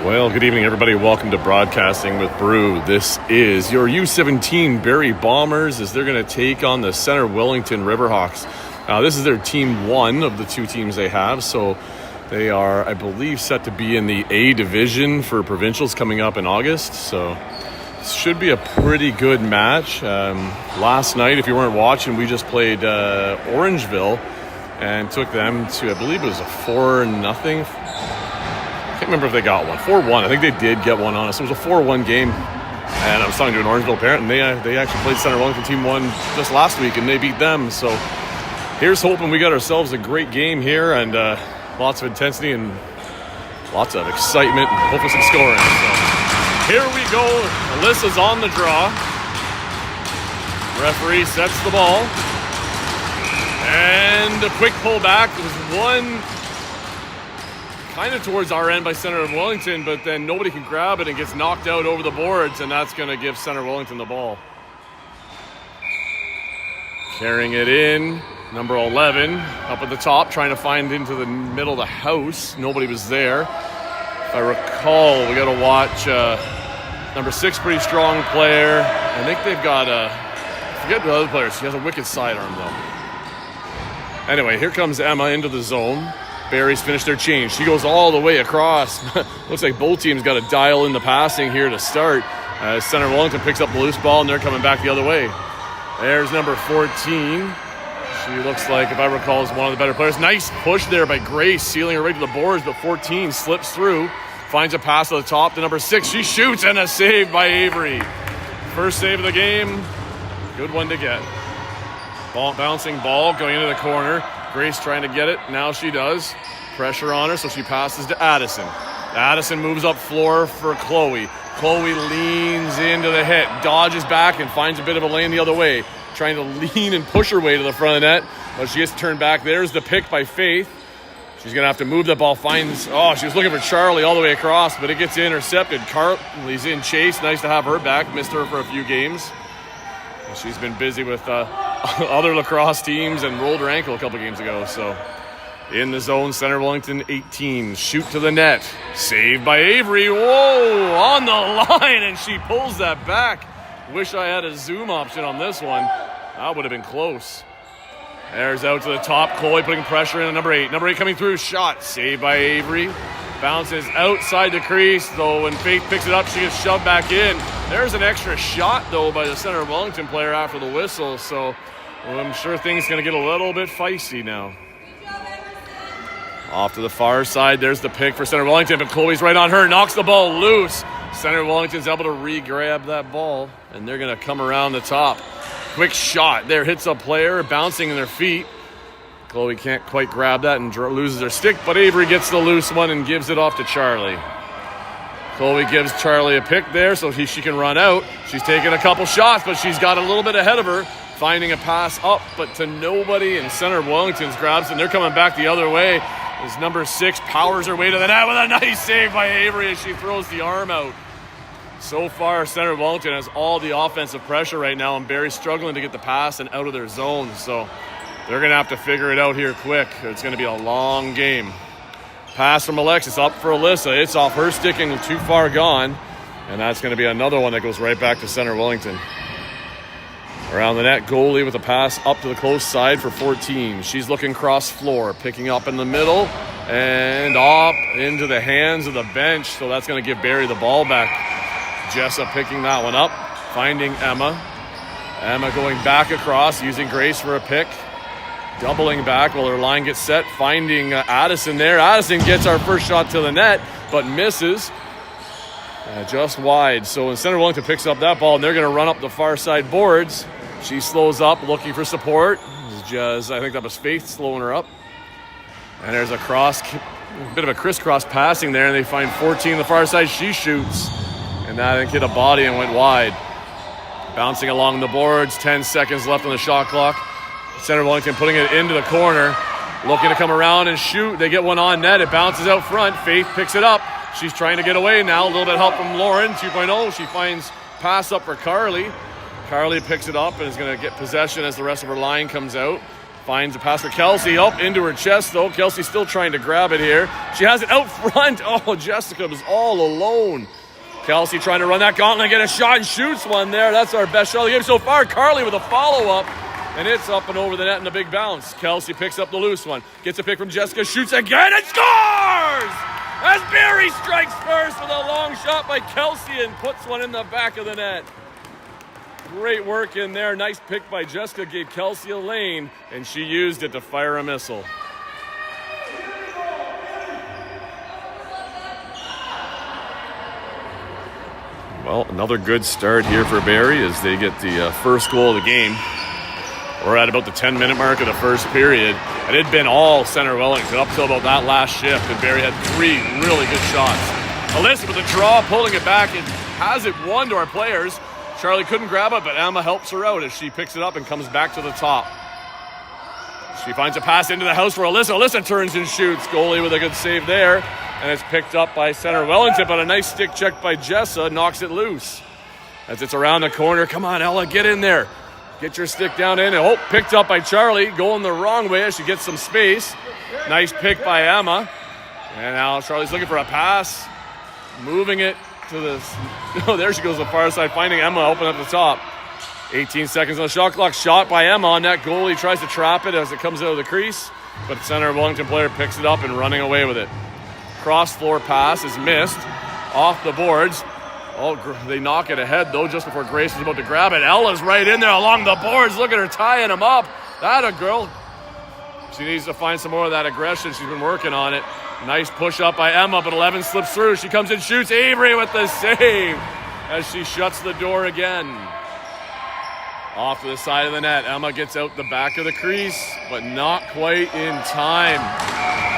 Well, good evening, everybody. Welcome to Broadcasting with Brew. This is your U17 Barrie Bombers as they're going to take on the Center Wellington Riverhawks. This is their team one of the two teams they have, so they are, I believe, set to be in the A division for provincials coming up in August. So this should be a pretty good match. Last night, if you weren't watching, we just played Orangeville and took them to, I believe it was a 4-0. I can't remember if they got one. 4-1. I think they did get one on us. It was a 4-1 game. And I was talking to an Orangeville parent, and they actually played Center Wellington Team 1 just last week, and they beat them. So here's hoping we got ourselves a great game here, and lots of intensity and lots of excitement and hopefully some scoring. So here we go. Alyssa's on the draw. Referee sets the ball. And a quick pull back. There was one kind of towards our end by Center of Wellington, but then nobody can grab it and gets knocked out over the boards, and that's going to give Center Wellington the ball. Carrying it in, number 11, up at the top, trying to find into the middle of the house. Nobody was there. If I recall, we got to watch number 6, pretty strong player. I think they've got I forget the other players. She has a wicked sidearm, though. Anyway, here comes Emma into the zone. Barrie's finished their change. She goes all the way across. Looks like both teams got to dial in the passing here to start. Center Wellington picks up the loose ball, and they're coming back the other way. There's number 14. She looks like, if I recall, is one of the better players. Nice push there by Grace, sealing her right to the boards, but 14 slips through, finds a pass at the top to number 6. She shoots, and a save by Avery. First save of the game. Good one to get. Bouncing ball going into the corner. Grace trying to get it. Now she does. Pressure on her, so she passes to Addison. Addison moves up floor for Chloe. Chloe leans into the hit, dodges back, and finds a bit of a lane the other way. Trying to lean and push her way to the front of the net, but she gets turned back. There's the pick by Faith. She's going to have to move the ball. She was looking for Charlie all the way across, but it gets intercepted. Carly's in chase. Nice to have her back. Missed her for a few games. She's been busy with other lacrosse teams and rolled her ankle a couple games ago. So in the zone, Center Wellington 18. Shoot to the net. Saved by Avery. Whoa, on the line, and she pulls that back. Wish I had a zoom option on this one. That would have been close. There's out to the top. Chloe putting pressure in on number 8. Number 8 coming through. Shot. Saved by Avery. Bounces outside the crease, though. When Faith picks it up, she gets shoved back in. There's an extra shot, though, by the Center Wellington player after the whistle. So I'm sure things going to get a little bit feisty now. Off to the far side. There's the pick for Center Wellington, but Chloe's right on her. Knocks the ball loose. Center Wellington's able to re-grab that ball, and they're going to come around the top. Quick shot there. Hits a player, bouncing in their feet. Chloe can't quite grab that and loses her stick, but Avery gets the loose one and gives it off to Charlie. Chloe gives Charlie a pick there so she can run out. She's taking a couple shots, but she's got a little bit ahead of her, finding a pass up, but to nobody, and Center Wellington's grabs, and they're coming back the other way as number 6 powers her way to the net with a nice save by Avery as she throws the arm out. So far, Center Wellington has all the offensive pressure right now, and Barrie's struggling to get the pass and out of their zone, so they're going to have to figure it out here quick. It's going to be a long game. Pass from Alexis up for Alyssa. It's off her stick and too far gone. And that's going to be another one that goes right back to Center Wellington. Around the net, goalie with a pass up to the close side for 14. She's looking cross floor, picking up in the middle and up into the hands of the bench. So that's going to give Barrie the ball back. Jessa picking that one up, finding Emma. Emma going back across, using Grace for a pick. Doubling back while her line gets set, finding Addison there. Addison gets our first shot to the net, but misses just wide. So when Center Wellington picks up that ball, and they're going to run up the far side boards. She slows up, looking for support. I think that was Faith slowing her up. And there's a bit of a crisscross passing there, and they find 14 on the far side. She shoots, and that hit a body and went wide. Bouncing along the boards, 10 seconds left on the shot clock. Center Wellington putting it into the corner, looking to come around and shoot. They get one on net. It bounces out front. Faith picks it up. She's trying to get away now. A little bit of help from Lauren, 2.0. She finds pass up for Carly. Carly picks it up and is going to get possession as the rest of her line comes out. Finds a pass for Kelsey. Up into her chest, though. Kelsey still trying to grab it here. She has it out front. Oh, Jessica was all alone. Kelsey trying to run that gauntlet and get a shot and shoots one there. That's our best shot of the game so far. Carly with a follow-up. And it's up and over the net in a big bounce. Kelsey picks up the loose one. Gets a pick from Jessica. Shoots again and scores! As Barrie strikes first with a long shot by Kelsey and puts one in the back of the net. Great work in there. Nice pick by Jessica. Gave Kelsey a lane, and she used it to fire a missile. Well, another good start here for Barrie as they get the first goal of the game. We're at about the 10-minute mark of the first period. It had been all Center Wellington up till about that last shift, and Barrie had 3 really good shots. Alyssa with a draw, pulling it back, and has it won to our players. Charlie couldn't grab it, but Emma helps her out as she picks it up and comes back to the top. She finds a pass into the house for Alyssa. Alyssa turns and shoots. Goalie with a good save there. And it's picked up by Center Wellington, but a nice stick check by Jessa knocks it loose. As it's around the corner, come on, Ella, get in there. Get your stick down in. Oh, picked up by Charlie, going the wrong way as she gets some space. Nice pick by Emma. And now Charlie's looking for a pass. Moving it to the... Oh, there she goes the far side, finding Emma open up the top. 18 seconds on the shot clock. Shot by Emma on that. Goalie tries to trap it as it comes out of the crease. But the Center Wellington player picks it up and running away with it. Cross-floor pass is missed. Off the boards. Oh, they knock it ahead, though, just before Grace is about to grab it. Ella's right in there along the boards. Look at her tying him up. That a girl. She needs to find some more of that aggression. She's been working on it. Nice push up by Emma, but 11 slips through. She comes and shoots. Avery with the save as she shuts the door again. Off to the side of the net. Emma gets out the back of the crease, but not quite in time.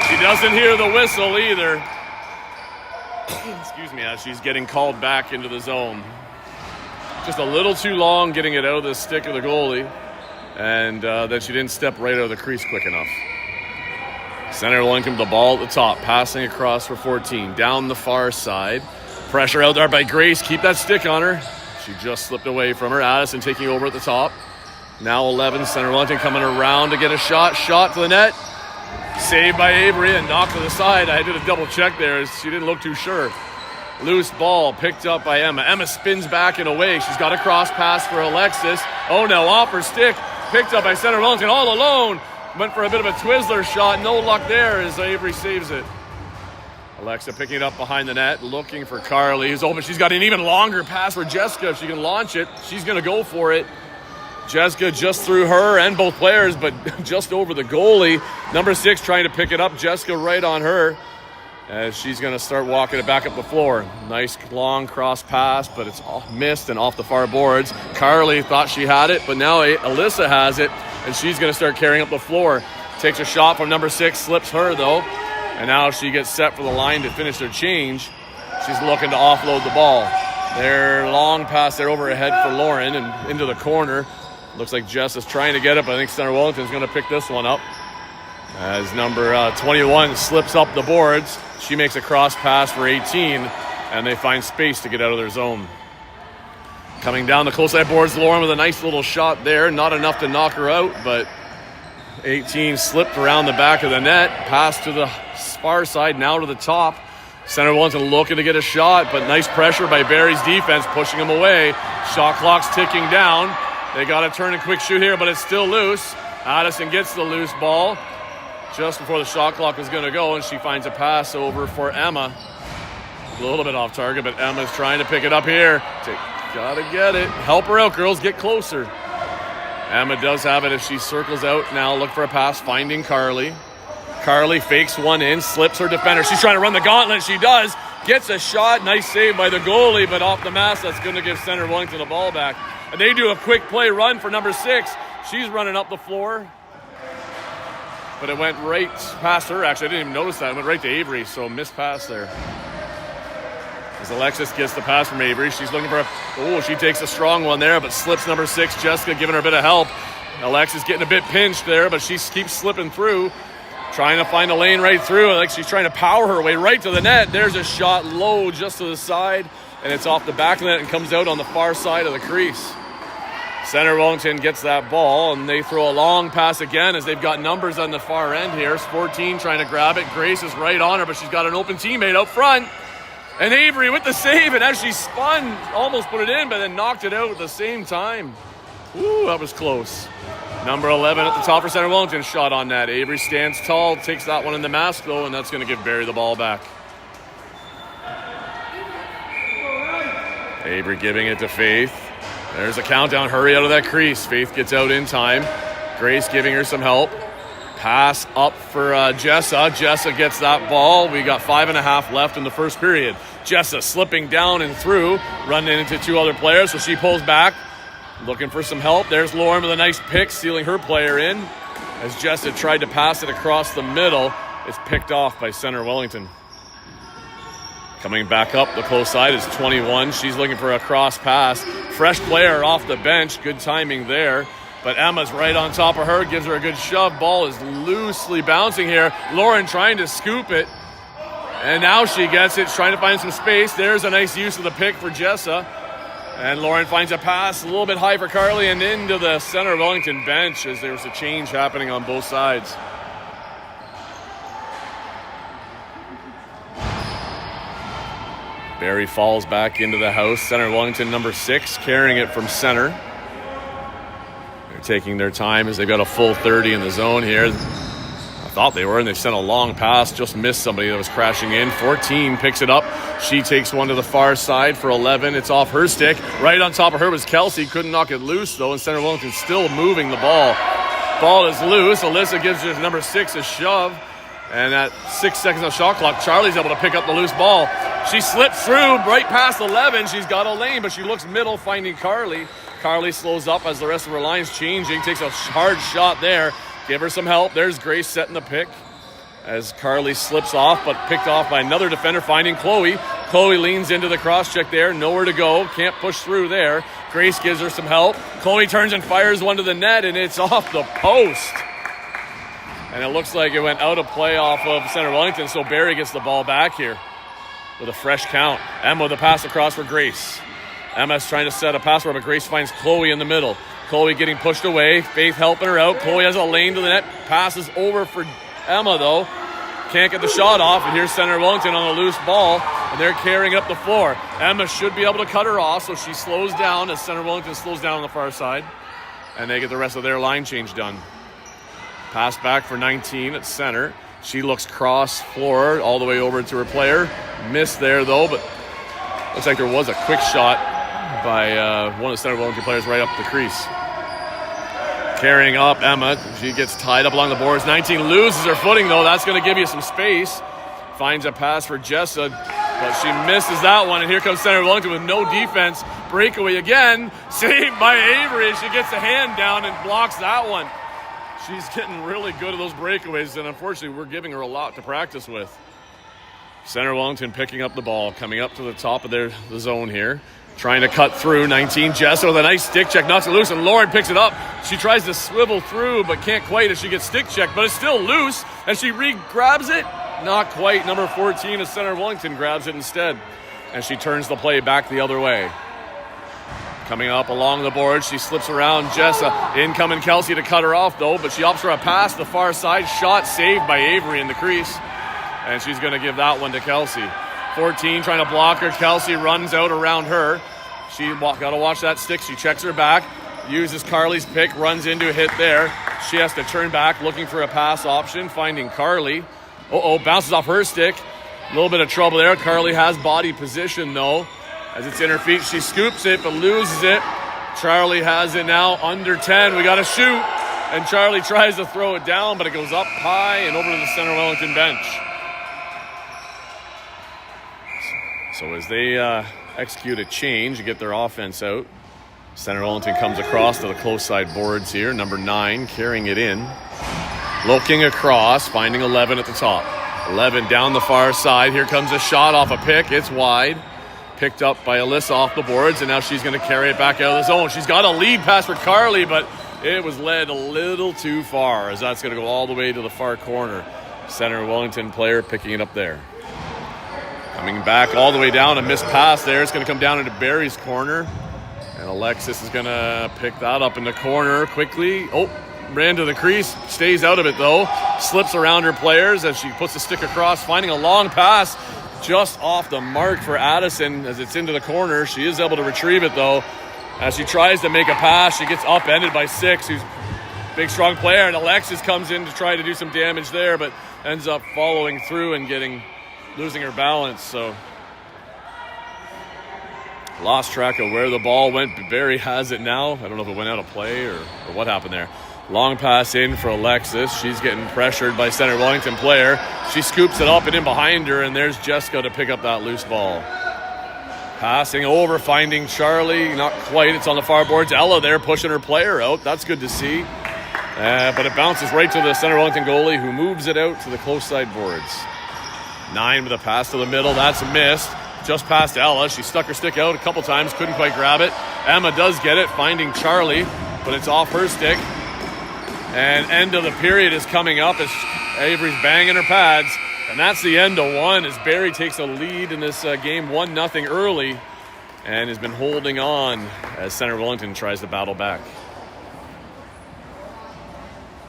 She doesn't hear the whistle either. Excuse me, as she's getting called back into the zone. Just a little too long getting it out of the stick of the goalie, and then she didn't step right out of the crease quick enough. Center Wellington with the ball at the top, passing across for 14. Down the far side. Pressure out there by Grace. Keep that stick on her. She just slipped away from her. Addison taking over at the top. Now 11, Center Wellington coming around to get a shot. Shot to the net. Saved by Avery and knocked to the side. I did a double check there as she didn't look too sure. Loose ball picked up by Emma. Emma spins back and away. She's got a cross pass for Alexis. Oh no, off her stick. Picked up by Center Wellington all alone. Went for a bit of a Twizzler shot. No luck there as Avery saves it. Alexa picking it up behind the net, looking for Carly, who's open. She's got an even longer pass for Jessica. If she can launch it, she's going to go for it. Jessica just through her and both players, but just over the goalie. Number 6 trying to pick it up. Jessica right on her as she's going to start walking it back up the floor. Nice long cross pass, but it's missed and off the far boards. Carly thought she had it, but now Alyssa has it, and she's going to start carrying up the floor. Takes a shot from number 6, slips her though. And now she gets set for the line to finish their change. She's looking to offload the ball. Their long pass there over her head for Lauren and into the corner. Looks like Jess is trying to get it, but I think Center Wellington's going to pick this one up. As number 21 slips up the boards. She makes a cross pass for 18, and they find space to get out of their zone. Coming down the close side boards, Lauren with a nice little shot there. Not enough to knock her out, but 18 slipped around the back of the net. Pass to the far side, now to the top. Center Wellington looking to get a shot, but nice pressure by Barrie's defense, pushing him away. Shot clock's ticking down. They got to turn and quick shoot here, but it's still loose. Addison gets the loose ball just before the shot clock was going to go, and she finds a pass over for Emma. A little bit off target, but Emma's trying to pick it up here. Gotta get it. Help her out, girls. Get closer. Emma does have it as she circles out now. Look for a pass, finding Carly. Carly fakes one in, slips her defender. She's trying to run the gauntlet. She does. Gets a shot. Nice save by the goalie, but off the mask, that's going to give Center Wellington the ball back. And they do a quick play run for number 6. She's running up the floor. But it went right past her. Actually, I didn't even notice that. It went right to Avery, so missed pass there. As Alexis gets the pass from Avery, she's looking for she takes a strong one there, but slips number 6, Jessica, giving her a bit of help. Alexis getting a bit pinched there, but she keeps slipping through. Trying to find a lane right through. Like she's trying to power her way right to the net. There's a shot low just to the side, and it's off the back of the net and comes out on the far side of the crease. Center Wellington gets that ball, and they throw a long pass again as they've got numbers on the far end here. 14 trying to grab it. Grace is right on her, but she's got an open teammate out front. And Avery with the save, and as she spun, almost put it in, but then knocked it out at the same time. Ooh, that was close. Number 11 at the top for Center Wellington, shot on net. Avery stands tall, takes that one in the mask, though, and that's going to give Barrie the ball back. Avery giving it to Faith. There's a countdown. Hurry out of that crease. Faith gets out in time. Grace giving her some help. Pass up for Jessa. Jessa gets that ball. We got 5.5 left in the first period. Jessa slipping down and through, running into 2 other players, so she pulls back, looking for some help. There's Lauren with a nice pick, stealing her player in. As Jessa tried to pass it across the middle, it's picked off by Center Wellington. Coming back up the close side is 21. She's looking for a cross pass. Fresh player off the bench. Good timing there. But Emma's right on top of her, gives her a good shove. Ball is loosely bouncing here. Lauren trying to scoop it. And now she gets it, trying to find some space. There's a nice use of the pick for Jessa. And Lauren finds a pass a little bit high for Carly and into the Center Wellington bench as there's a change happening on both sides. Barrie falls back into the house. Center Wellington, number 6, carrying it from center. They're taking their time as they've got a full 30 in the zone here. I thought they were, and they sent a long pass. Just missed somebody that was crashing in. 14 picks it up. She takes one to the far side for 11. It's off her stick. Right on top of her was Kelsey. Couldn't knock it loose, though, and Center Wellington still moving the ball. Ball is loose. Alyssa gives her number 6 a shove. And at 6 seconds on shot clock, Charlie's able to pick up the loose ball. She slips through right past 11. She's got a lane, but she looks middle, finding Carly. Carly slows up as the rest of her line's changing. Takes a hard shot there. Give her some help. There's Grace setting the pick as Carly slips off, but picked off by another defender, finding Chloe. Chloe leans into the cross check there. Nowhere to go. Can't push through there. Grace gives her some help. Chloe turns and fires one to the net, and it's off the post. And it looks like it went out of play off of Center Wellington, so Barrie gets the ball back here with a fresh count. Emma with a pass across for Grace. Emma's trying to set a pass, but Grace finds Chloe in the middle. Chloe getting pushed away. Faith helping her out. Chloe has a lane to the net. Passes over for Emma, though. Can't get the shot off, and here's Center Wellington on a loose ball, and they're carrying it up the floor. Emma should be able to cut her off, so she slows down as Center Wellington slows down on the far side, and they get the rest of their line change done. Pass back for 19 at center. She looks cross floor all the way over to her player. Missed there, though, but looks like there was a quick shot by one of the Center Wellington players right up the crease. Carrying up Emma. She gets tied up along the boards. 19 loses her footing, though. That's going to give you some space. Finds a pass for Jessa, but she misses that one. And here comes Center Wellington with no defense. Breakaway again. Saved by Avery. She gets a hand down and blocks that one. She's getting really good at those breakaways, and unfortunately, we're giving her a lot to practice with. Center Wellington picking up the ball, coming up to the top of the zone here. Trying to cut through. 19, Jessa with a nice stick check, knocks it loose, and Lauren picks it up. She tries to swivel through, but can't quite as she gets stick checked, but it's still loose, and she grabs it. Not quite. Number 14 of Center Wellington grabs it instead, and she turns the play back the other way. Coming up along the board, she slips around Jessa. Incoming Kelsey to cut her off, though, but she opts for a pass to the far side. Shot saved by Avery in the crease, and she's going to give that one to Kelsey. 14 trying to block her. Kelsey runs out around her. She got to watch that stick. She checks her back, uses Carly's pick, runs into a hit there. She has to turn back looking for a pass option, finding Carly. Bounces off her stick. A little bit of trouble there. Carly has body position, though. As it's in her feet, she scoops it, but loses it. Charlie has it now under 10. We got to shoot. And Charlie tries to throw it down, but it goes up high and over to the Center Wellington bench. So as they execute a change to get their offense out, Center Wellington comes across to the close side boards here. Number 9 carrying it in. Looking across, finding 11 at the top. 11 down the far side. Here comes a shot off a pick. It's wide. Picked up by Alyssa off the boards, and now she's going to carry it back out of the zone. She's got a lead pass for Carly, but it was led a little too far as that's going to go all the way to the far corner. Center Wellington player picking it up there. Coming back all the way down, a missed pass there. It's going to come down into Barrie's corner. And And Alexis is going to pick that up in the corner quickly. Oh, ran to the crease. Stays out of it, though. Slips around her players as she puts the stick across, finding a long pass just off the mark for Addison as it's into the corner. She is able to retrieve it, though. As she tries to make a pass, she gets upended by Six, who's a big, strong player. And Alexis comes in to try to do some damage there, but ends up following through and losing her balance. So lost track of where the ball went. Barrie has it now. I don't know if it went out of play or what happened there. Long pass in for Alexis. She's getting pressured by center Wellington player. She scoops it up and in behind her, and there's Jessica to pick up that loose ball. Passing over, finding Charlie. Not quite. It's on the far boards. Ella there pushing her player out. That's good to see. But it bounces right to the center Wellington goalie, who moves it out to the close side boards. 9 with a pass to the middle. That's missed. Just past Ella. She stuck her stick out a couple times. Couldn't quite grab it. Emma does get it, finding Charlie, but it's off her stick. And end of the period is coming up as Avery's banging her pads. And that's the end of one as Barrie takes a lead in this game 1-0 early and has been holding on as center Wellington tries to battle back.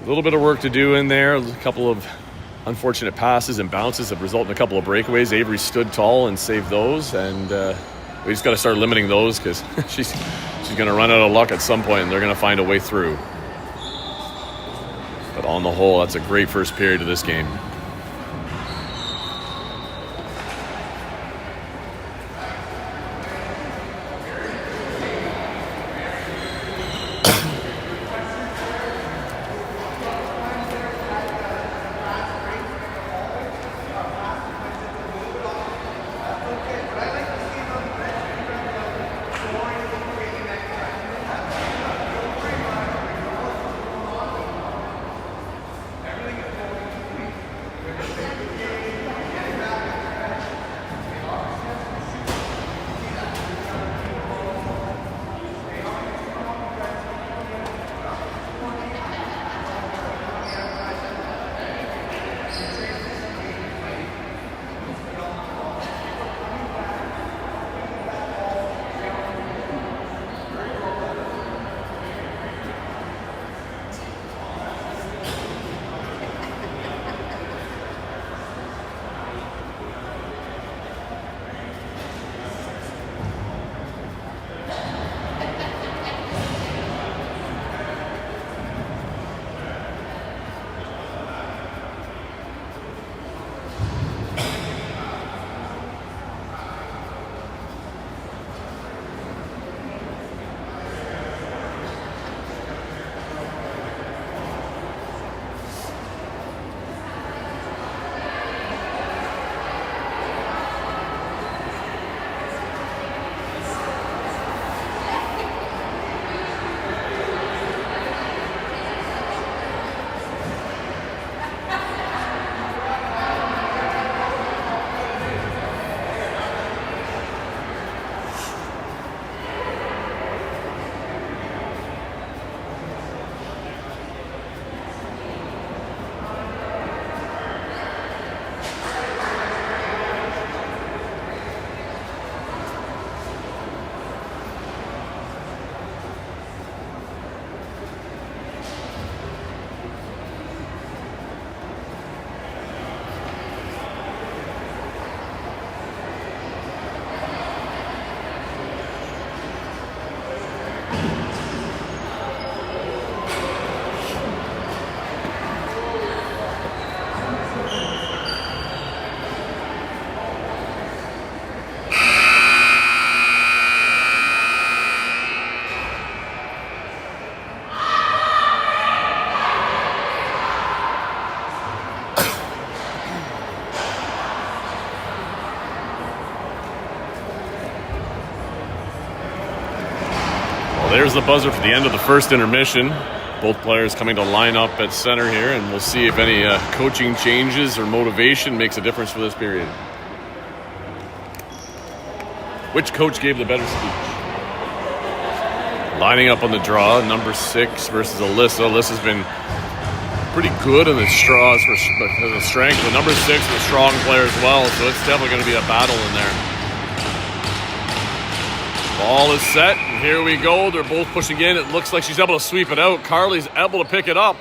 A little bit of work to do in there. A couple of unfortunate passes and bounces have resulted in a couple of breakaways. Avery stood tall and saved those, and we just got to start limiting those because she's going to run out of luck at some point, and they're going to find a way through. But on the whole, that's a great first period of this game. There's the buzzer for the end of the first intermission. Both players coming to line up at center here, and we'll see if any coaching changes or motivation makes a difference for this period. Which coach gave the better speech? Lining up on the draw, number 6 versus Alyssa. Alyssa's been pretty good in the straws for the strength. The number 6 is a strong player as well, so it's definitely going to be a battle in there. Ball is set, and here we go. They're both pushing in. It looks like she's able to sweep it out. Carly's able to pick it up,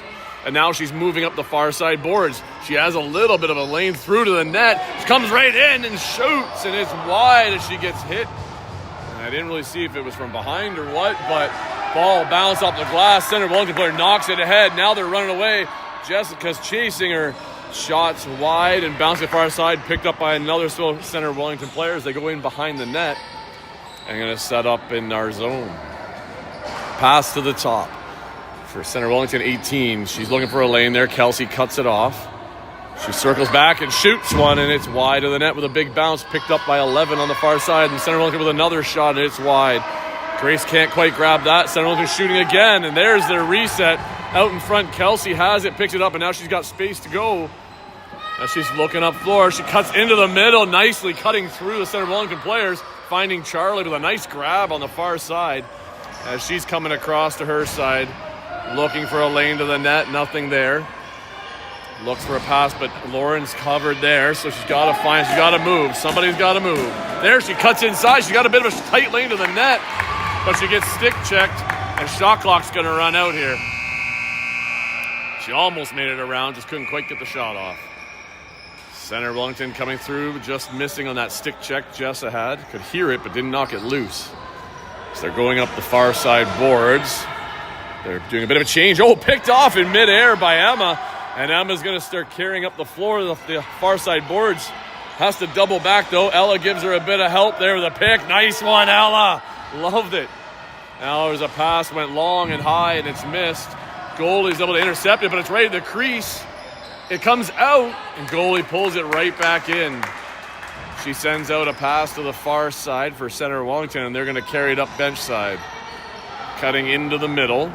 and now she's moving up the far side boards. She has a little bit of a lane through to the net. She comes right in and shoots, and it's wide as she gets hit. And I didn't really see if it was from behind or what, but ball bounced off the glass. Center Wellington player knocks it ahead. Now they're running away. Jessica's chasing her. Shots wide and bounced to the far side, picked up by another Center Wellington player as they go in behind the net. And going to set up in our zone. Pass to the top for Center Wellington 18. She's looking for a lane there. Kelsey cuts it off. She circles back and shoots one, and it's wide of the net with a big bounce, picked up by 11 on the far side. And Center Wellington with another shot, and it's wide. Grace can't quite grab that. Center Wellington shooting again, and there's their reset. Out in front, Kelsey has it, picks it up, and now she's got space to go. As she's looking up floor, she cuts into the middle, nicely cutting through the Center Wellington players, finding Charlie with a nice grab on the far side. As she's coming across to her side, looking for a lane to the net, nothing there. Looks for a pass, but Lauren's covered there, so she's got to move. Somebody's got to move. There, she cuts inside. She's got a bit of a tight lane to the net, but she gets stick checked, and shot clock's going to run out here. She almost made it around, just couldn't quite get the shot off. Center Wellington coming through, just missing on that stick check Jessa had. Could hear it, but didn't knock it loose. So they're going up the far side boards. They're doing a bit of a change. Oh, picked off in midair by Emma. And Emma's going to start carrying up the floor of the far side boards. Has to double back, though. Ella gives her a bit of help there with a pick. Nice one, Ella. Loved it. Now there's a pass, went long and high, and it's missed. Goalie's able to intercept it, but it's right at the crease. It comes out, and goalie pulls it right back in. She sends out a pass to the far side for Center Wellington, and they're going to carry it up bench side. Cutting into the middle,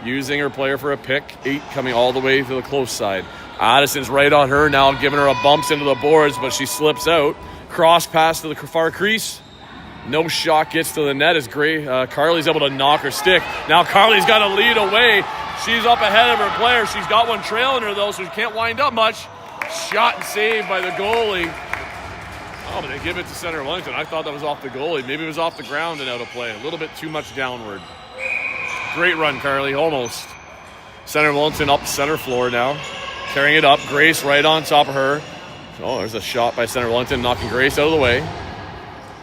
using her player for a pick. 8 coming all the way to the close side. Addison's right on her now, giving her a bumps into the boards, but she slips out. Cross pass to the far crease. No shot gets to the net as Carly's able to knock her stick. Now Carly's got to lead away. She's up ahead of her player. She's got one trailing her, though, so she can't wind up much. Shot and saved by the goalie. Oh, but they give it to Center Wellington. I thought that was off the goalie. Maybe it was off the ground and out of play. A little bit too much downward. Great run, Carly. Almost. Center Wellington up center floor now. Carrying it up. Grace right on top of her. Oh, there's a shot by Center Wellington, knocking Grace out of the way.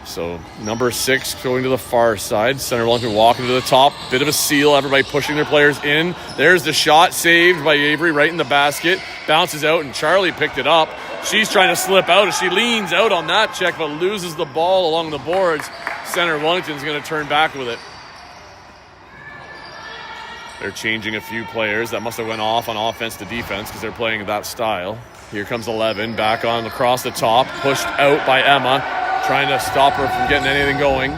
So number 6 going to the far side. Center Wellington walking to the top. Bit of a seal. Everybody pushing their players in. There's the shot saved by Avery right in the basket. Bounces out, and Charlie picked it up. She's trying to slip out as she leans out on that check, but loses the ball along the boards. Center Wellington's going to turn back with it. They're changing a few players. That must have went off on offense to defense because they're playing that style. Here comes 11. Back on across the top. Pushed out by Emma. Trying to stop her from getting anything going.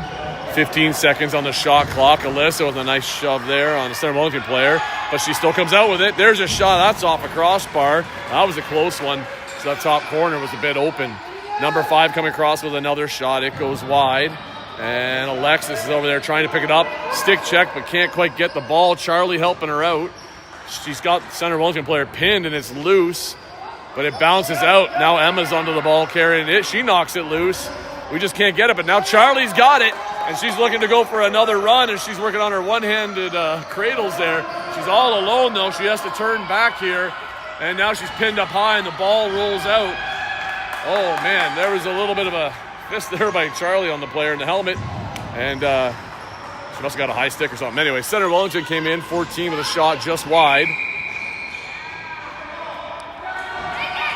15 seconds on the shot clock. Alyssa with a nice shove there on the Center Wellington player, but she still comes out with it. There's a shot. That's off a crossbar. That was a close one. So that top corner was a bit open. Number 5 coming across with another shot. It goes wide. And Alexis is over there trying to pick it up. Stick check, but can't quite get the ball. Charlie helping her out. She's got the Center Wellington player pinned, and it's loose, but it bounces out. Now Emma's onto the ball carrying it. She knocks it loose. We just can't get it, but now Charlie's got it, and she's looking to go for another run, and she's working on her one-handed cradles there. She's all alone, though. She has to turn back here, and now she's pinned up high, and the ball rolls out. Oh, man, there was a little bit of a fist there by Charlie on the player in the helmet, and she must have got a high stick or something. Anyway, Center Wellington came in, 14 with a shot just wide.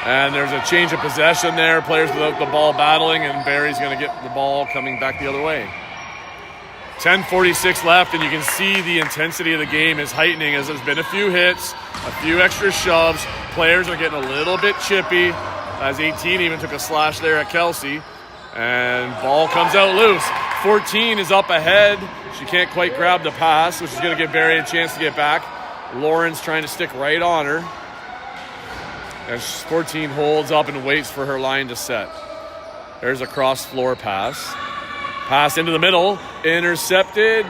And there's a change of possession there. Players without the ball battling, and Barrie's going to get the ball coming back the other way. 10:46 left, and you can see the intensity of the game is heightening as there's been a few hits, a few extra shoves. Players are getting a little bit chippy, as 18 even took a slash there at Kelsey. And ball comes out loose. 14 is up ahead. She can't quite grab the pass, which is going to give Barrie a chance to get back. Lauren's trying to stick right on her. And 14 holds up and waits for her line to set. There's a cross-floor pass. Pass into the middle. Intercepted.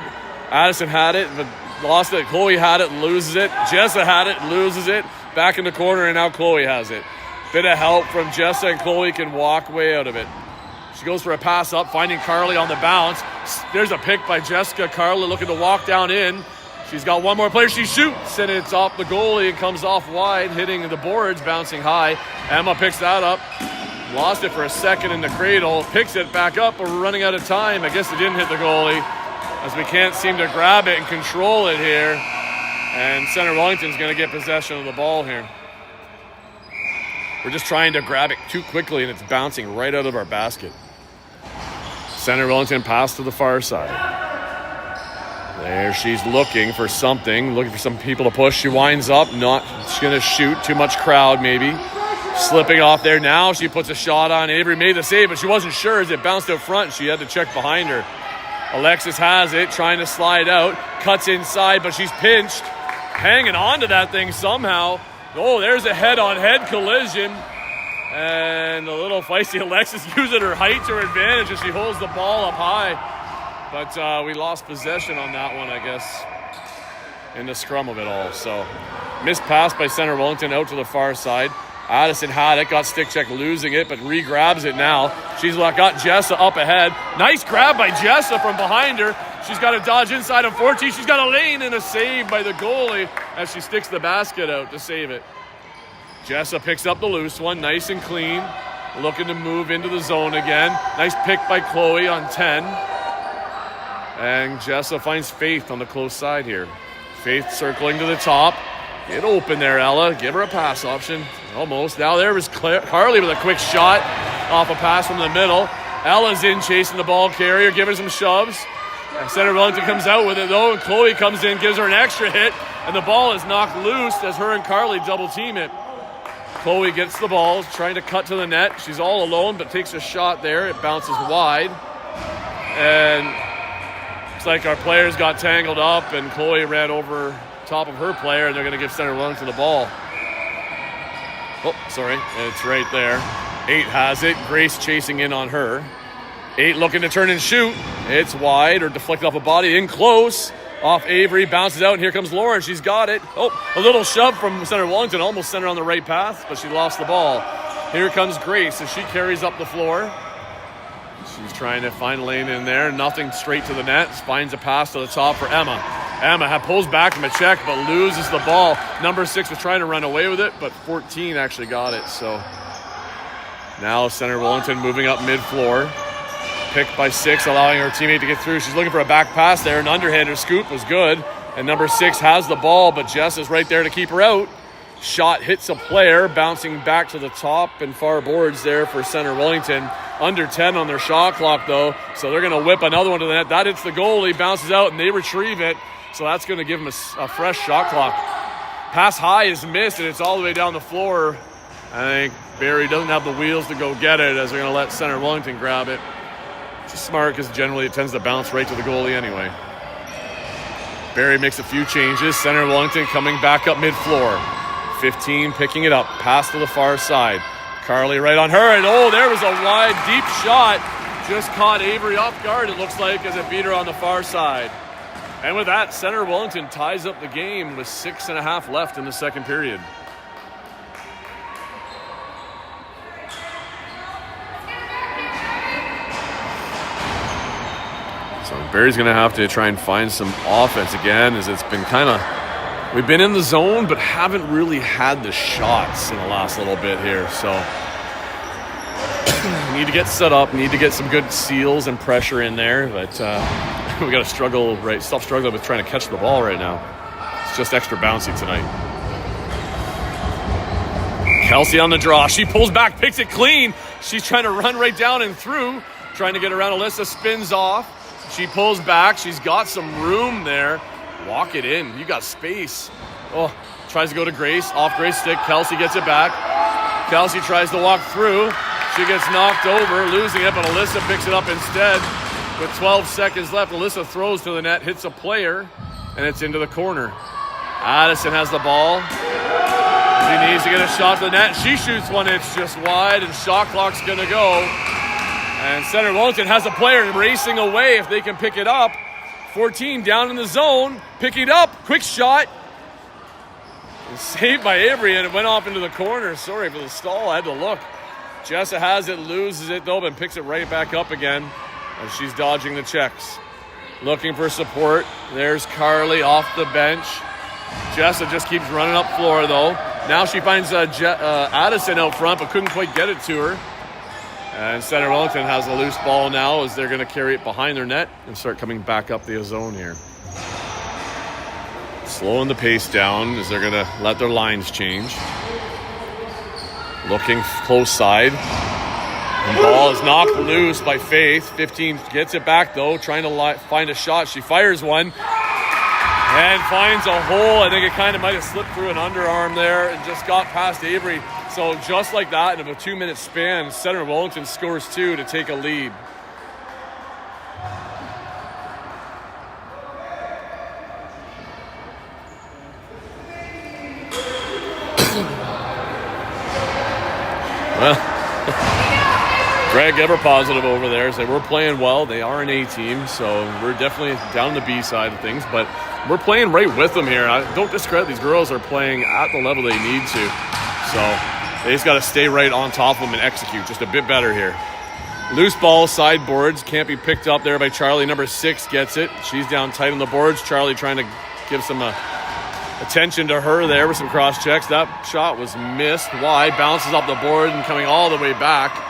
Addison had it, but lost it. Chloe had it, loses it. Jessa had it, loses it. Back in the corner, and now Chloe has it. Bit of help from Jessa, and Chloe can walk way out of it. She goes for a pass up, finding Carly on the bounce. There's a pick by Jessica Carla looking to walk down in. She's got one more player. She shoots, and it's off the goalie and comes off wide, hitting the boards, bouncing high. Emma picks that up. Lost it for a second in the cradle. Picks it back up, but we're running out of time. I guess it didn't hit the goalie, as we can't seem to grab it and control it here. And Center Wellington's going to get possession of the ball here. We're just trying to grab it too quickly, and it's bouncing right out of our basket. Center Wellington pass to the far side. There she's looking for something, looking for some people to push. She winds up, she's going to shoot. Too much crowd maybe. Slipping off there now. She puts a shot on. Avery made the save, but she wasn't sure as it bounced out front. She had to check behind her. Alexis has it, trying to slide out. Cuts inside, but she's pinched. Hanging on to that thing somehow. Oh, there's a head-on-head collision. And a little feisty Alexis using her height to her advantage as she holds the ball up high. But we lost possession on that one, I guess, in the scrum of it all. So, missed pass by Center Wellington out to the far side. Addison had it, got stick check, losing it, but re-grabs it now. She's got Jessa up ahead. Nice grab by Jessa from behind her. She's got to dodge inside of 14. She's got a lane and a save by the goalie as she sticks the basket out to save it. Jessa picks up the loose one, nice and clean. Looking to move into the zone again. Nice pick by Chloe on 10. And Jessa finds Faith on the close side here. Faith circling to the top. Get open there, Ella. Give her a pass option. Almost. Now there was Carly with a quick shot off a pass from the middle. Ella's in chasing the ball carrier, giving her some shoves. And Center Wellington comes out with it though, and Chloe comes in, gives her an extra hit, and the ball is knocked loose as her and Carly double team it. Chloe gets the ball, trying to cut to the net. She's all alone, but takes a shot there. It bounces wide. And it's like our players got tangled up, and Chloe ran over top of her player, and they're going to give Center Wellington the ball. Oh, sorry. It's right there. 8 has it. Grace chasing in on her. 8 looking to turn and shoot. It's wide, or deflected off a body. In close. Off Avery. Bounces out, and here comes Lauren. She's got it. Oh, a little shove from Center Wellington. Almost sent her on the right path, but she lost the ball. Here comes Grace as she carries up the floor. She's trying to find a lane in there. Nothing, straight to the net. Finds a pass to the top for Emma. Emma pulls back from a check, but loses the ball. Number 6 was trying to run away with it, but 14 actually got it. So now Center Wellington moving up mid-floor. Picked by 6, allowing her teammate to get through. She's looking for a back pass there. An underhander scoop was good. And number 6 has the ball, but Jess is right there to keep her out. Shot hits a player, bouncing back to the top and far boards there for Center Wellington. Under 10 on their shot clock, though, so they're going to whip another one to the net. That hits the goalie, bounces out, and they retrieve it. So that's going to give them a fresh shot clock. Pass high is missed, and it's all the way down the floor. I think Barrie doesn't have the wheels to go get it, as they're going to let Center Wellington grab it. Which is smart, because generally it tends to bounce right to the goalie anyway. Barrie makes a few changes. Center Wellington coming back up mid-floor. 15 picking it up. Pass to the far side. Carly right on her, and there was a wide, deep shot. Just caught Avery off guard, it looks like, as it beat her on the far side. And with that, Center Wellington ties up the game with 6.5 left in the second period. So Barrie's going to have to try and find some offense again, as it's been we've been in the zone, but haven't really had the shots in the last little bit here. So need to get set up, need to get some good seals and pressure in there. But we got to stop struggling with trying to catch the ball right now. It's just extra bouncy tonight. Kelsey on the draw. She pulls back, picks it clean. She's trying to run right down and through, trying to get around. Alyssa spins off. She pulls back. She's got some room there. Walk it in. You got space. Oh, tries to go to Grace. Off Grace stick. Kelsey gets it back. Kelsey tries to walk through. She gets knocked over, losing it, but Alyssa picks it up instead. With 12 seconds left, Alyssa throws to the net, hits a player, and it's into the corner. Addison has the ball. She needs to get a shot to the net. She shoots one, it's just wide, and shot clock's going to go. And Center Wellington has a player racing away if they can pick it up. 14 down in the zone, picking it up, quick shot. Saved by Avery, and it went off into the corner. Sorry for the stall, I had to look. Jessa has it, loses it though, but picks it right back up again. as she's dodging the checks. Looking for support. There's Carly off the bench. Jessa just keeps running up floor, though. Now she finds Addison out front, but couldn't quite get it to her. And Center Wellington has a loose ball now as they're going to carry it behind their net and start coming back up the zone here. Slowing the pace down as they're going to let their lines change. Looking close side. And ball is knocked loose by Faith. 15 gets it back, though, trying to find a shot. She fires one and finds a hole. I think it kind of might have slipped through an underarm there and just got past Avery. So just like that, in a 2-minute span, Center Wellington scores 2 to take a lead. Well, Greg ever positive over there. So we're playing well. They are an A team, so we're definitely down the B side of things, but we're playing right with them here. I don't discredit these girls are playing at the level they need to. So they just got to stay right on top of them and execute just a bit better here. Loose ball, sideboards, can't be picked up there by Charlie. Number 6 gets it. She's down tight on the boards. Charlie trying to give some attention to her there with some cross checks. That shot was missed wide, bounces up the board and coming all the way back.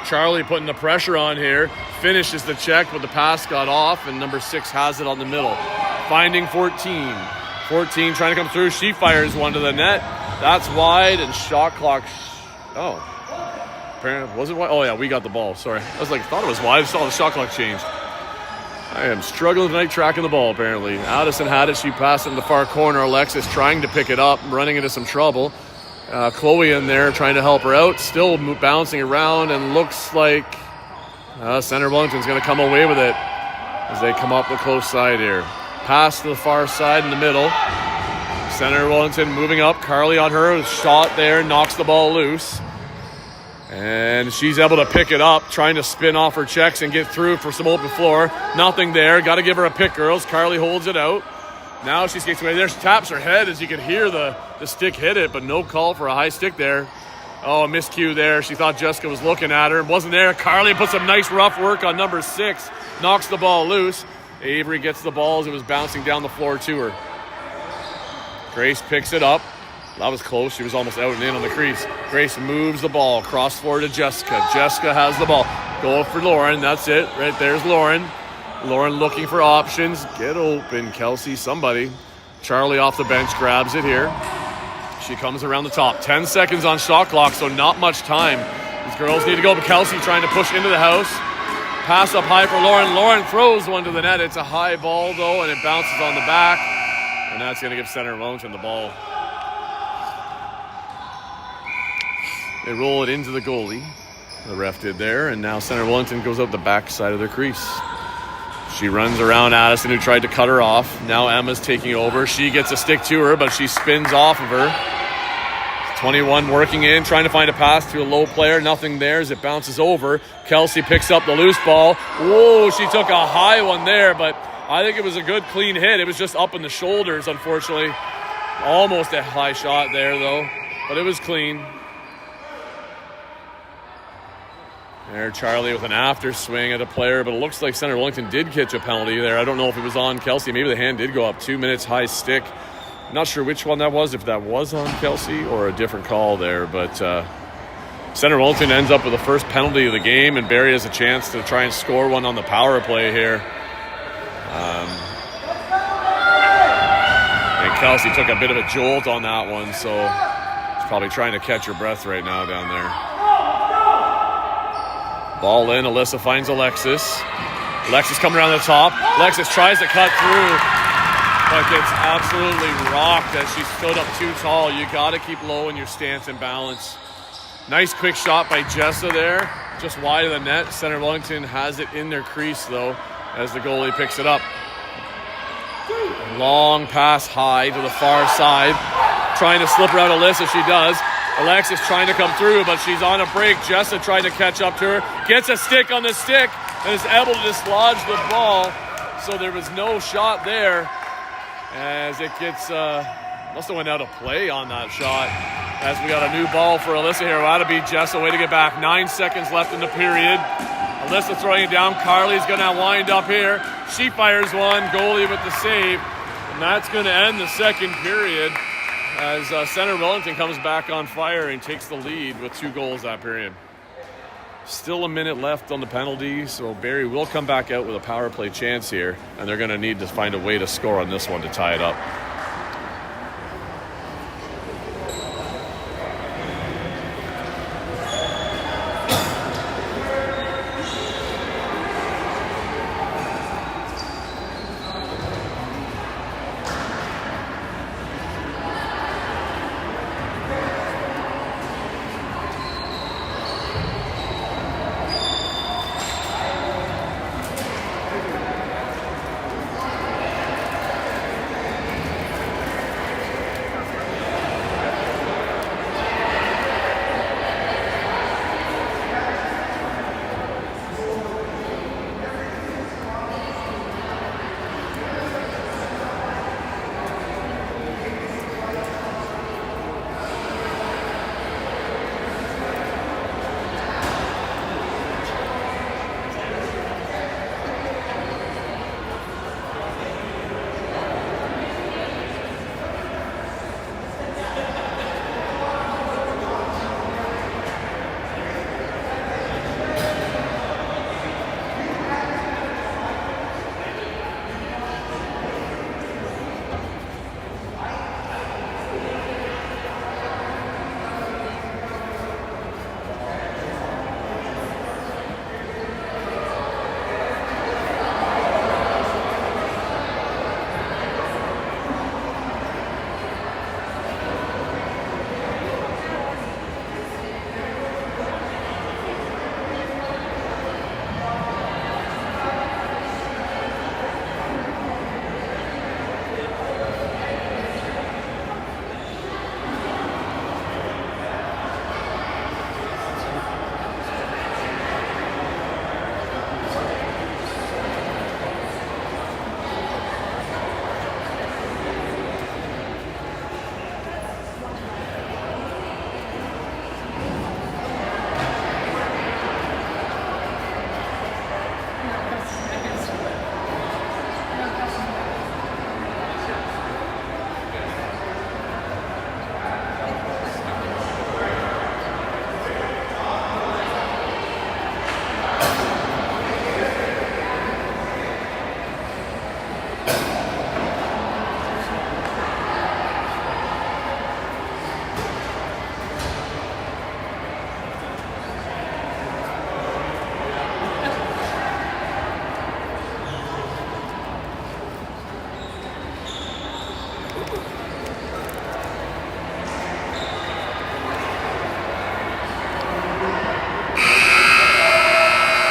Charlie putting the pressure on here, finishes the check, but the pass got off, and number 6 has it on the middle. Finding 14. 14 trying to come through. She fires one to the net. That's wide, and shot clock. Apparently, was it wide? Oh, yeah, we got the ball. Sorry. I was like, thought it was wide. I saw the shot clock changed. I am struggling tonight tracking the ball, apparently. Addison had it. She passed it in the far corner. Alexis trying to pick it up, running into some trouble. Chloe in there trying to help her out, still bouncing around, and looks like Center Wellington's going to come away with it as they come up the close side here. Pass to the far side in the middle. Center Wellington moving up. Carly on her, shot there, knocks the ball loose. And she's able to pick it up, trying to spin off her checks and get through for some open floor. Nothing there. Got to give her a pick, girls. Carly holds it out. Now she skates away there. She taps her head as you can hear the stick hit it, but no call for a high stick there. Oh, miscue there. She thought Jessica was looking at her. Wasn't there. Carly puts some nice rough work on number 6. Knocks the ball loose. Avery gets the ball as it was bouncing down the floor to her. Grace picks it up. That was close. She was almost out and in on the crease. Grace moves the ball. Cross floor to Jessica. Jessica has the ball. Go for Lauren. That's it. Right there's Lauren. Lauren looking for options. Get open, Kelsey, somebody. Charlie off the bench grabs it here. She comes around the top. 10 seconds on shot clock, so not much time. These girls need to go, but Kelsey trying to push into the house. Pass up high for Lauren. Lauren throws one to the net. It's a high ball, though, and it bounces on the back. And that's going to give Center Wellington the ball. They roll it into the goalie. The ref did there, and now Center Wellington goes up the back side of their crease. She runs around Addison, who tried to cut her off. Now Emma's taking over. She gets a stick to her, but she spins off of her. 21 working in, trying to find a pass to a low player. Nothing there as it bounces over. Kelsey picks up the loose ball. Whoa, she took a high one there, but I think it was a good, clean hit. It was just up in the shoulders, unfortunately. Almost a high shot there, though, but it was clean. There, Charlie with an after swing at a player, but it looks like Center Wellington did catch a penalty there. I don't know if it was on Kelsey. Maybe the hand did go up. 2 minutes, high stick. Not sure which one that was, if that was on Kelsey or a different call there, but Center Wellington ends up with the first penalty of the game, and Barrie has a chance to try and score one on the power play here. And Kelsey took a bit of a jolt on that one, so she's probably trying to catch her breath right now down there. Ball in, Alyssa finds Alexis. Alexis coming around the top. Alexis tries to cut through, but gets absolutely rocked as she stood up too tall. You got to keep low in your stance and balance. Nice quick shot by Jessa there, just wide of the net. Center Wellington has it in their crease, though, as the goalie picks it up. Long pass high to the far side. Trying to slip around Alyssa, she does. Alexis trying to come through, but she's on a break. Jessa trying to catch up to her. Gets a stick on the stick and is able to dislodge the ball. So there was no shot there as it gets, must have went out of play on that shot. As we got a new ball for Alyssa here. That'll be Jessa, way to get back. 9 seconds left in the period. Alyssa throwing it down. Carly's going to wind up here. She fires one. Goalie with the save. And that's going to end the second period as Center Wellington comes back on fire and takes the lead with 2 goals that period. Still a minute left on the penalty, so Barrie will come back out with a power play chance here, and they're going to need to find a way to score on this one to tie it up.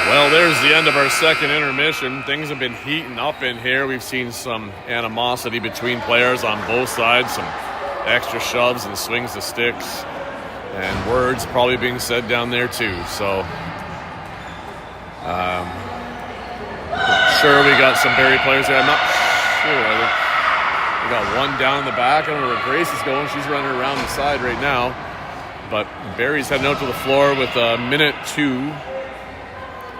Well, there's the end of our second intermission. Things have been heating up in here. We've seen some animosity between players on both sides, some extra shoves and swings of sticks, and words probably being said down there too. So, sure, we got some Barrie players there. I'm not sure. We got one down in the back. I don't know where Grace is going. She's running around the side right now. But Barrie's heading out to the floor with a minute 2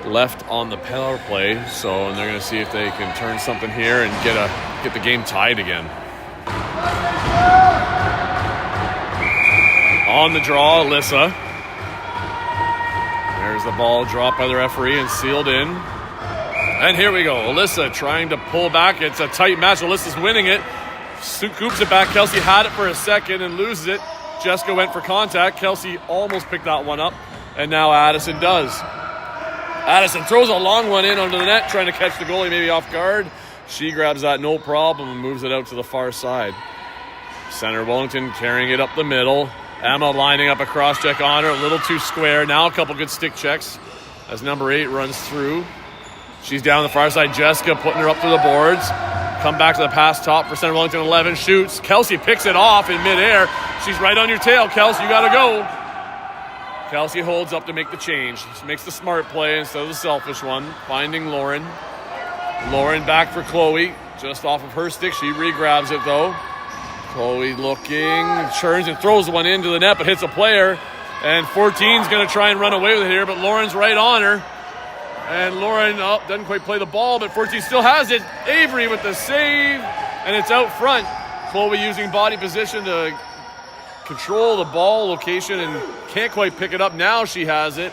left on the power play. So, and they're going to see if they can turn something here and get the game tied again. On the draw, Alyssa. There's the ball dropped by the referee and sealed in. And here we go. Alyssa trying to pull back. It's a tight match. Alyssa's winning it. Scoops it back. Kelsey had it for a second and loses it. Jessica went for contact. Kelsey almost picked that one up. And now Addison does. Addison throws a long one in onto the net, trying to catch the goalie maybe off guard. She grabs that no problem and moves it out to the far side. Center Wellington carrying it up the middle. Emma lining up a cross check on her, a little too square. Now a couple good stick checks as number 8 runs through. She's down the far side. Jessica putting her up to the boards. Come back to the pass top for Center Wellington. 11 shoots. Kelsey picks it off in midair. She's right on your tail, Kelsey. You got to go. Kelsey holds up to make the change. She makes the smart play instead of the selfish one. Finding Lauren. Lauren back for Chloe. Just off of her stick. She re-grabs it though. Chloe looking, churns and throws one into the net, but hits a player. And 14's going to try and run away with it here, but Lauren's right on her. And Lauren doesn't quite play the ball, but 14 still has it. Avery with the save, and it's out front. Chloe using body position to control the ball location and can't quite pick it up. Now she has it.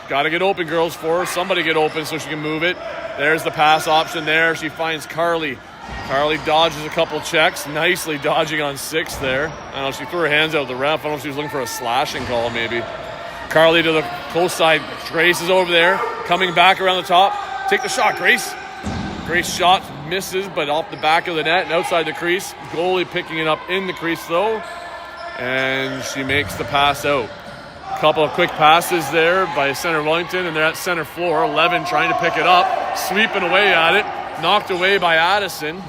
Got to get open, girls, for her. Somebody get open so she can move it. There's the pass option there. She finds Carly. Carly dodges a couple checks. Nicely dodging on 6 there. I don't know, she threw her hands out at the ref. I don't know if she was looking for a slashing call maybe. Carly to the close side. Grace is over there. Coming back around the top. Take the shot, Grace. Grace shot misses, but off the back of the net and outside the crease. Goalie picking it up in the crease, though. And she makes the pass out. A couple of quick passes there by center Wellington, and they're at center floor. 11 trying to pick it up. Sweeping away at it. Knocked away by Addison.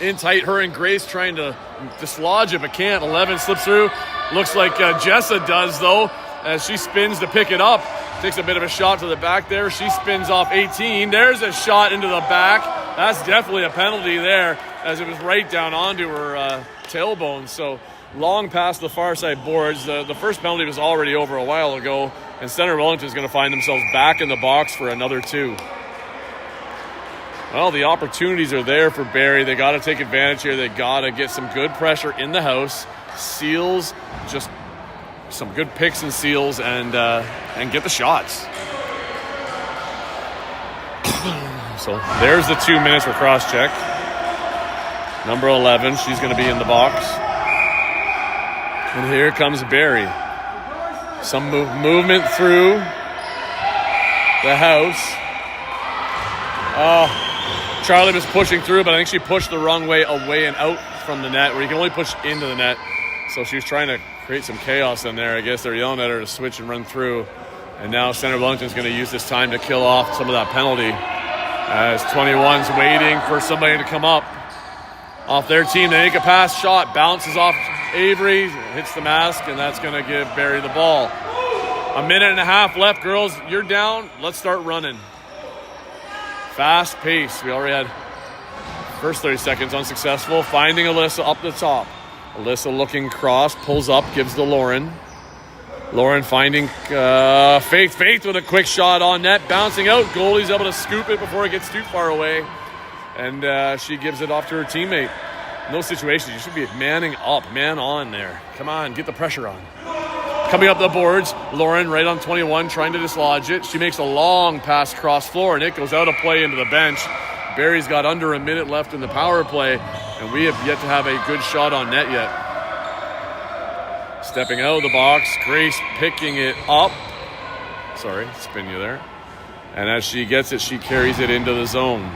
In tight, her and Grace trying to dislodge it, but can't. 11 slips through. Looks like Jessa does, though, as she spins to pick it up. Takes a bit of a shot to the back there. She spins off 18. There's a shot into the back. That's definitely a penalty there, as it was right down onto her tailbone. So long past the far side boards. The first penalty was already over a while ago, and center Wellington is going to find themselves back in the box for another 2. Well, the opportunities are there for Barrie. They got to take advantage here. They got to get some good pressure in the house. Seals, just some good picks and seals, and get the shots. So there's the 2 minutes for cross-check. Number 11, she's going to be in the box. And here comes Barrie. Some movement through the house. Charlie was pushing through, but I think she pushed the wrong way away and out from the net, where you can only push into the net. So she was trying to create some chaos in there. I guess they're yelling at her to switch and run through. And now center Wellington's going to use this time to kill off some of that penalty, as 21's waiting for somebody to come up off their team. They make a pass, shot, bounces off Avery, hits the mask, and that's going to give Barrie the ball. A minute and a half left, girls. You're down. Let's start running. Fast pace. We already had first 30 seconds unsuccessful. Finding Alyssa up the top. Alyssa looking cross, pulls up, gives to Lauren. Lauren finding Faith. Faith with a quick shot on net, bouncing out. Goalie's able to scoop it before it gets too far away. And she gives it off to her teammate. In those situations, you should be manning up, man on there. Come on, get the pressure on. Coming up the boards, Lauren right on 21, trying to dislodge it. She makes a long pass cross floor, and it goes out of play into the bench. Barrie's got under a minute left in the power play, and we have yet to have a good shot on net yet. Stepping out of the box, Grace picking it up. Sorry, spin you there. And as she gets it, she carries it into the zone.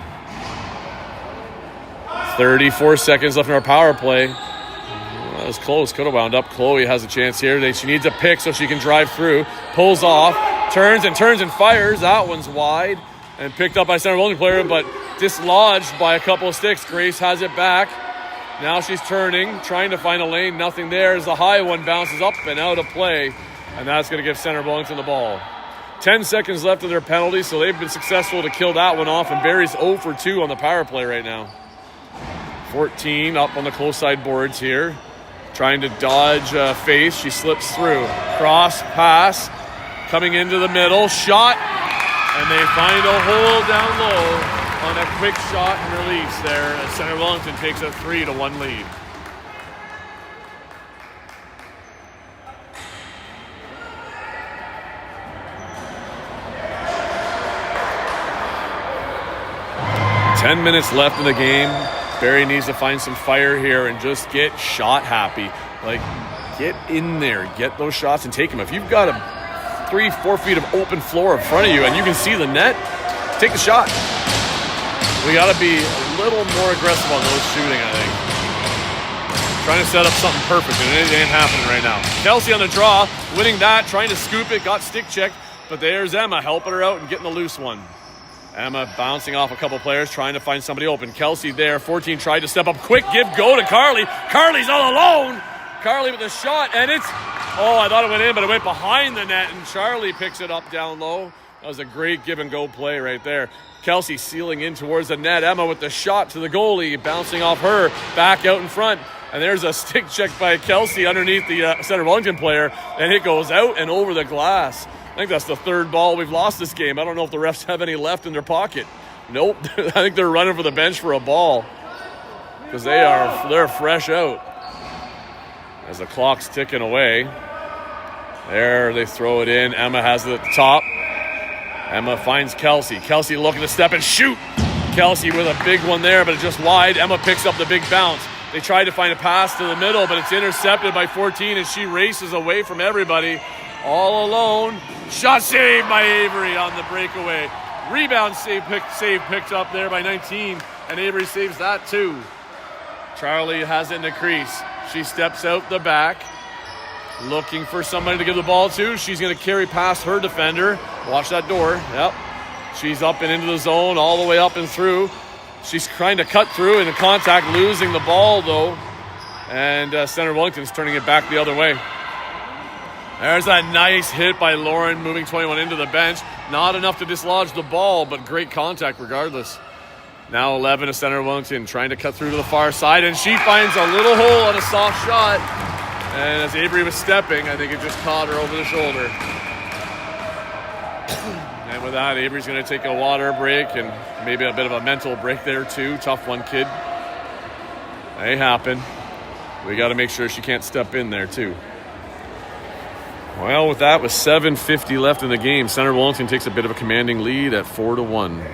34 seconds left in our power play. That was close, could have wound up. Chloe has a chance here. She needs a pick so she can drive through. Pulls off, turns and fires. That one's wide and picked up by center Wellington player, but dislodged by a couple of sticks. Grace has it back. Now she's turning, trying to find a lane. Nothing there as the high one bounces up and out of play, and that's going to give center Wellington the ball. 10 seconds left of their penalty, so they've been successful to kill that one off, and Barrie's 0 for 2 on the power play right now. 14 up on the close side boards here. Trying to dodge Faith. She slips through. Cross pass. Coming into the middle. Shot. And they find a hole down low on a quick shot and release there as center Wellington takes a 3-1 lead. Ten minutes left in the game. Barrie needs to find some fire here and just get shot happy. Like, get in there, get those shots and take them. If you've got a 3-4 feet of open floor in front of you and you can see the net, take the shot. We got to be a little more aggressive on those shooting, I think. Trying to set up something perfect, and it ain't happening right now. Kelsey on the draw, winning that, trying to scoop it, got stick checked, but there's Emma helping her out and getting the loose one. Emma bouncing off a couple players, trying to find somebody open. Kelsey there, 14 tried to step up. Quick give go to Carly. Carly's all alone. Carly with a shot, and it's... Oh, I thought it went in, but it went behind the net, and Charlie picks it up down low. That was a great give-and-go play right there. Kelsey sealing in towards the net. Emma with the shot to the goalie, bouncing off her, back out in front. And there's a stick check by Kelsey underneath the center Wellington player, and it goes out and over the glass. think that's the third ball we've lost this game. I don't know if the refs have any left in their pocket. Nope. I think they're running for the bench for a ball because they're fresh out. As the clock's ticking away. There, they throw it in. Emma has it at the top. Emma finds Kelsey. Kelsey looking to step and shoot. Kelsey with a big one there, but it's just wide. Emma picks up the big bounce. They tried to find a pass to the middle, but it's intercepted by 14, and she races away from everybody all alone. Shot saved by Avery on the breakaway. Rebound save picked up there by 19, and Avery saves that too. Charlie has it in the crease. She steps out the back, looking for somebody to give the ball to. She's going to carry past her defender. Watch that door. Yep. She's up and into the zone, all the way up and through. She's trying to cut through into contact, losing the ball, though. And Center Wellington's turning it back the other way. There's that nice hit by Lauren, moving 21 into the bench. Not enough to dislodge the ball, but great contact regardless. Now 11 to Center Wellington, trying to cut through to the far side, and she finds a little hole on a soft shot. And as Avery was stepping, I think it just caught her over the shoulder. And with that, Avery's going to take a water break and maybe a bit of a mental break there too. Tough one, kid. They happen. We got to make sure she can't step in there too. Well, with that, with 7:50 left in the game, Center Wellington takes a bit of a commanding lead at 4-1.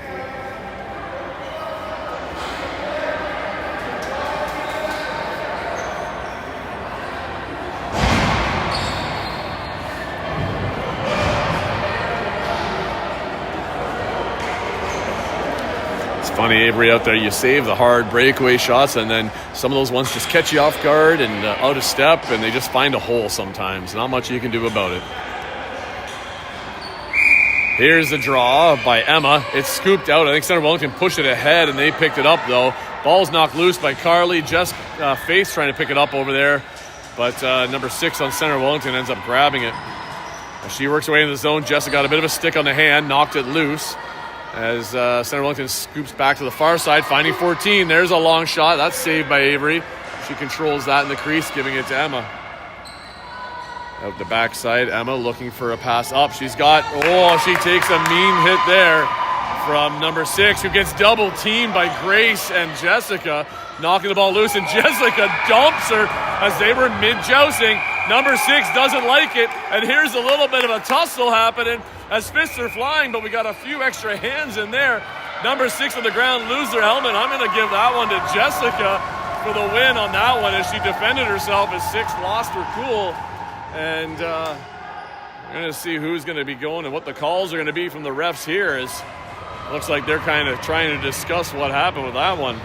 Funny, Avery out there, you save the hard breakaway shots, and then some of those ones just catch you off guard and out of step, and they just find a hole sometimes. Not much you can do about it. Here's the draw by Emma. It's scooped out. I think Center Wellington pushed it ahead, and they picked it up, though. Ball's knocked loose by Carly. Just Faith trying to pick it up over there, but number 6 on Center Wellington ends up grabbing it. As she works away in the zone, Jessica got a bit of a stick on the hand, knocked it loose. As Center Wellington scoops back to the far side, finding 14. There's a long shot. That's saved by Avery. She controls that in the crease, giving it to Emma. Out the backside, Emma looking for a pass up. She takes a mean hit there from number 6, who gets double teamed by Grace and Jessica, knocking the ball loose, and Jessica dumps her as they were mid-jousting. Number 6 doesn't like it, and here's a little bit of a tussle happening as fists are flying, but we got a few extra hands in there. Number 6 on the ground, lose their helmet. I'm going to give that one to Jessica for the win on that one as she defended herself as 6 lost her cool. And we're going to see who's going to be going and what the calls are going to be from the refs here. As looks like they're kind of trying to discuss what happened with that one.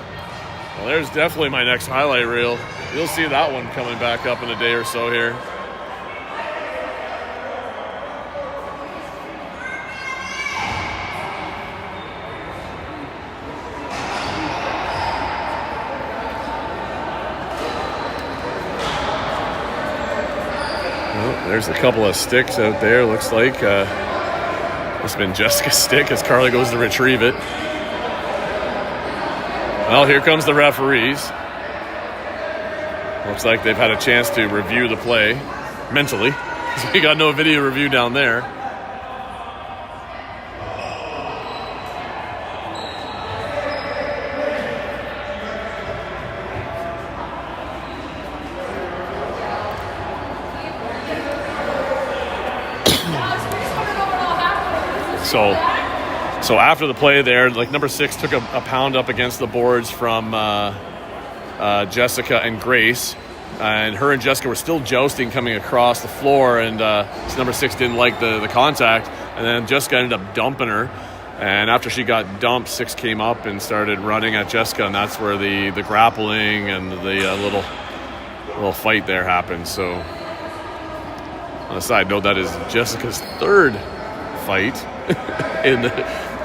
Well, there's definitely my next highlight reel. You'll see that one coming back up in a day or so here. Well, there's a couple of sticks out there. Looks like it's been Jessica's stick as Carly goes to retrieve it. Well, here comes the referees. Looks like they've had a chance to review the play mentally. We got no video review down there. So after the play there, like number 6 took a pound up against the boards from Jessica and Grace, and her and Jessica were still jousting coming across the floor, and so number 6 didn't like the contact, and then Jessica ended up dumping her, and after she got dumped, 6 came up and started running at Jessica, and that's where the grappling and the little fight there happened. So on a side note, that is Jessica's 3rd fight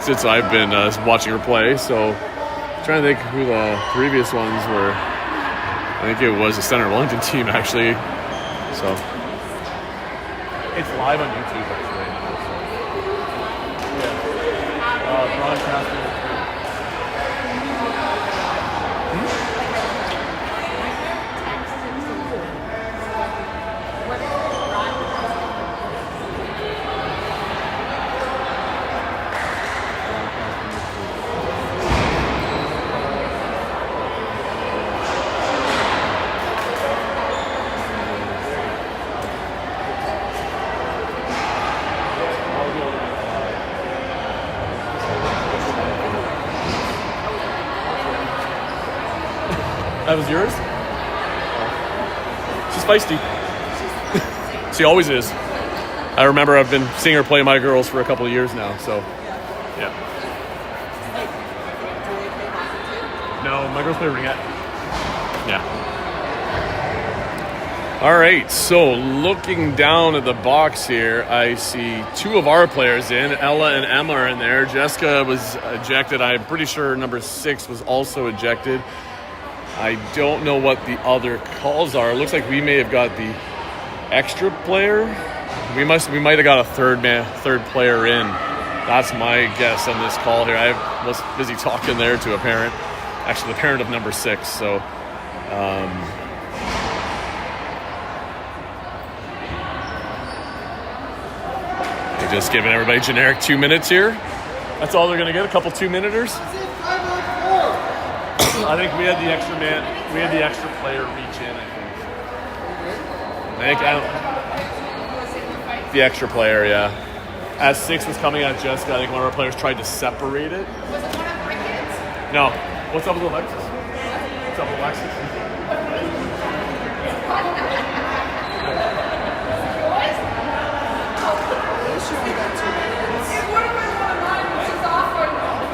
since I've been watching her play. So I'm trying to think who the previous ones were. I think it was the Center Wellington team, actually. So it's live on YouTube, actually. Yeah. Broadcasting. That was yours? She's feisty. She always is. I remember I've been seeing her play my girls for a couple of years now, so yeah. No, my girls play ringette. Yeah. All right, so looking down at the box here, I see two of our players in. Ella and Emma are in there. Jessica was ejected. I'm pretty sure number 6 was also ejected. I don't know what the other calls are. It looks like we may have got the extra player. We might have got a third player in. That's my guess on this call here. I was busy talking there to a parent, actually the parent of number 6. So. Just giving everybody generic 2 minutes here. That's all they're going to get, a couple 2-minuters. I think we had the extra player reach in, I think. The extra player, yeah. As 6 was coming at Jessica, I think one of our players tried to separate it. Was it one of Ricketts? No. What's up with Alexis? What's up with Alexis?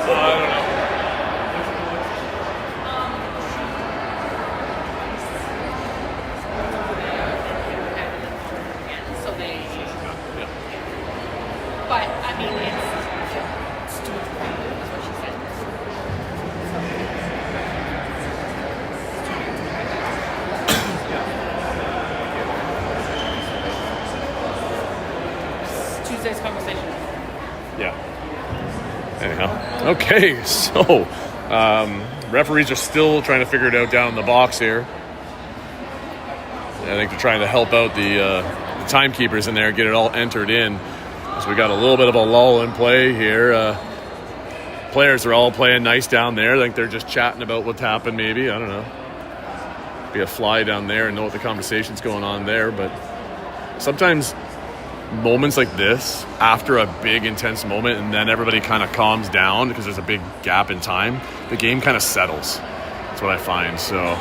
I don't know. So they. But I mean, it's stupid. Is what she said. It's Tuesday's conversation. Yeah. Anyhow, okay, so referees are still trying to figure it out down in the box here. I think they're trying to help out the timekeepers in there, get it all entered in. So we got a little bit of a lull in play here. Players are all playing nice down there. I think they're just chatting about what's happened maybe. I don't know. Be a fly down there and know what the conversation's going on there. But sometimes moments like this, after a big intense moment, and then everybody kind of calms down because there's a big gap in time, the game kind of settles. That's what I find. So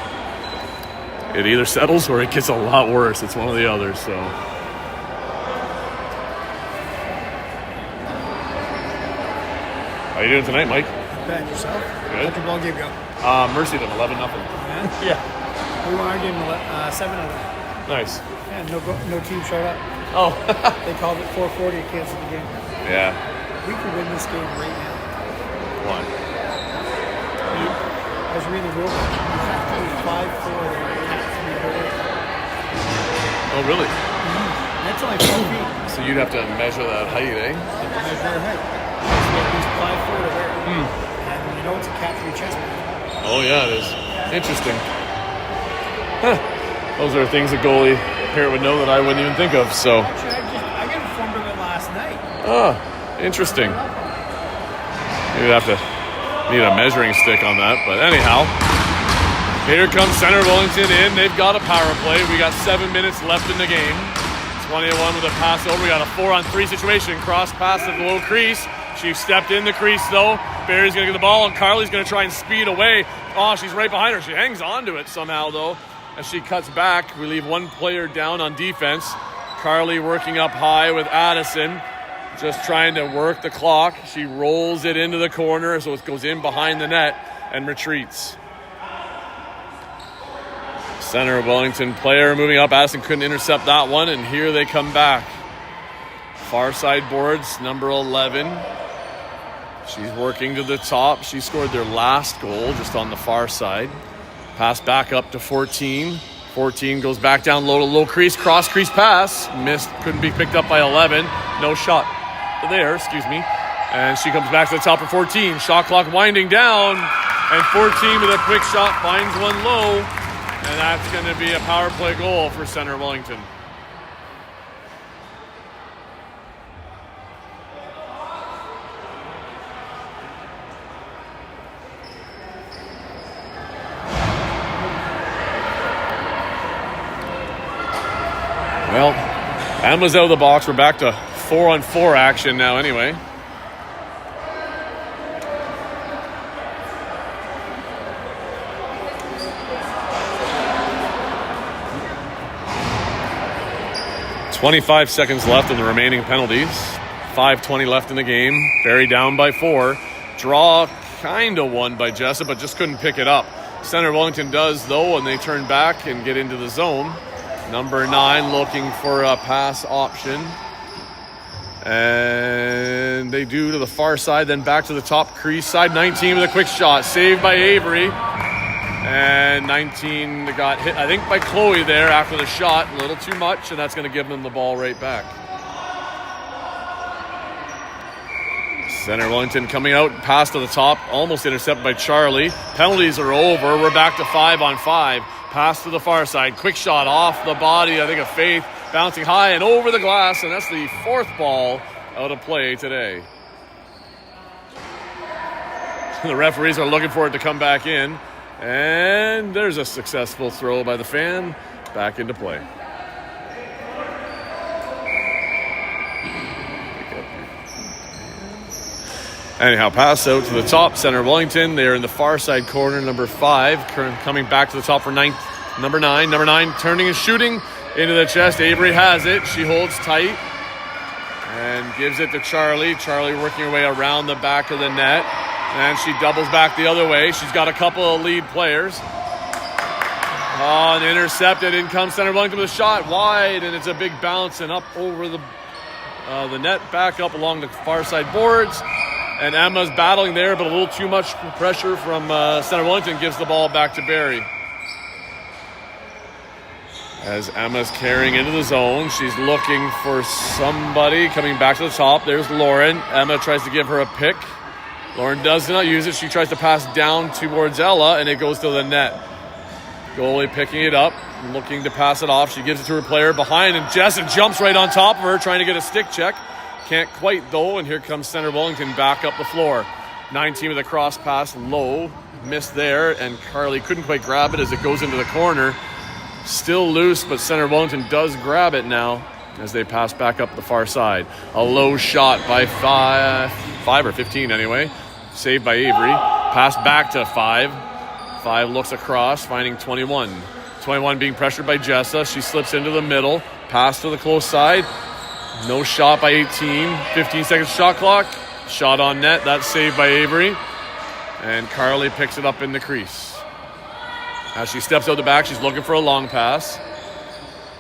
it either settles or it gets a lot worse. It's one or the other. So how you doing tonight, Mike? Bad, yourself? Good. How'd your ball game go? Mercy them 11-0. Yeah. We won our game 7-0. Nice. Yeah, no team showed up. Oh. They called it 4:40 and canceled the game. Yeah. We could win this game right now. Why? I was reading the rule. You have to be 5'4" there. Oh, really? That's only 4 feet. So you'd have to measure that height, eh? You measure your height. So at least 5'4" to wear. And you know it's a cat for your chest. Oh, yeah, it is. Interesting. Huh. Those are things a goalie parent would know that I wouldn't even think of, so. Actually, I got informed of it last night. Ah, interesting. You'd have to need a measuring stick on that, but anyhow. Here comes Center Wellington in. They've got a power play. We got 7 minutes left in the game. 21 with a pass over. We got a 4-on-3 situation. Cross pass at the low crease. She stepped in the crease, though. Barrie's going to get the ball, and Carly's going to try and speed away. Oh, she's right behind her. She hangs on to it somehow, though. As she cuts back, we leave one player down on defense. Carly working up high with Addison, just trying to work the clock. She rolls it into the corner, so it goes in behind the net and retreats. Center Wellington player moving up. Addison couldn't intercept that one, and here they come back. Far side boards, number 11. She's working to the top. She scored their last goal just on the far side. Pass back up to 14. 14 goes back down low to low crease. Cross crease pass. Missed. Couldn't be picked up by 11. No shot there, excuse me. And she comes back to the top of 14. Shot clock winding down. And 14 with a quick shot finds one low. And that's going to be a power play goal for Center Wellington. Well, Emma's out of the box. We're back to 4-on-4 action now anyway. 25 seconds left in the remaining penalties. 5:20 left in the game. Barrie down by 4. Draw kind of won by Jessup, but just couldn't pick it up. Center Wellington does, though, and they turn back and get into the zone. Number 9 looking for a pass option. And they do to the far side, then back to the top crease. Side 19 with a quick shot. Saved by Avery. And 19 got hit, I think, by Chloe there after the shot. A little too much, and that's going to give them the ball right back. Center Wellington coming out, pass to the top, almost intercepted by Charlie. Penalties are over. We're back to 5-on-5. Pass to the far side. Quick shot off the body, I think, of Faith. Bouncing high and over the glass, and that's the 4th ball out of play today. The referees are looking for it to come back in. And there's a successful throw by the fan. Back into play. Anyhow, pass out to the top. Center Wellington. They're in the far side corner. Number 5 coming back to the top for number 9. Number 9 turning and shooting into the chest. Avery has it. She holds tight and gives it to Charlie. Charlie working her way around the back of the net. And she doubles back the other way. She's got a couple of lead players. And intercepted. In comes Center Wellington with a shot wide, and it's a big bounce and up over the net, back up along the far side boards. And Emma's battling there, but a little too much pressure from Center Wellington gives the ball back to Barrie. As Emma's carrying into the zone, she's looking for somebody coming back to the top. There's Lauren. Emma tries to give her a pick. Lauren does not use it. She tries to pass down towards Ella, and it goes to the net. Goalie picking it up, looking to pass it off. She gives it to her player behind, and Jessen jumps right on top of her, trying to get a stick check. Can't quite, though, and here comes Center Wellington back up the floor. 19 with a cross pass, low, missed there, and Carly couldn't quite grab it as it goes into the corner. Still loose, but Center Wellington does grab it now as they pass back up the far side. A low shot by 5 or 15 anyway. Saved by Avery. Pass back to 5. 5 looks across, finding 21. 21 being pressured by Jessa. She slips into the middle. Pass to the close side. No shot by 18. 15 seconds shot clock. Shot on net. That's saved by Avery. And Carly picks it up in the crease. As she steps out the back, she's looking for a long pass.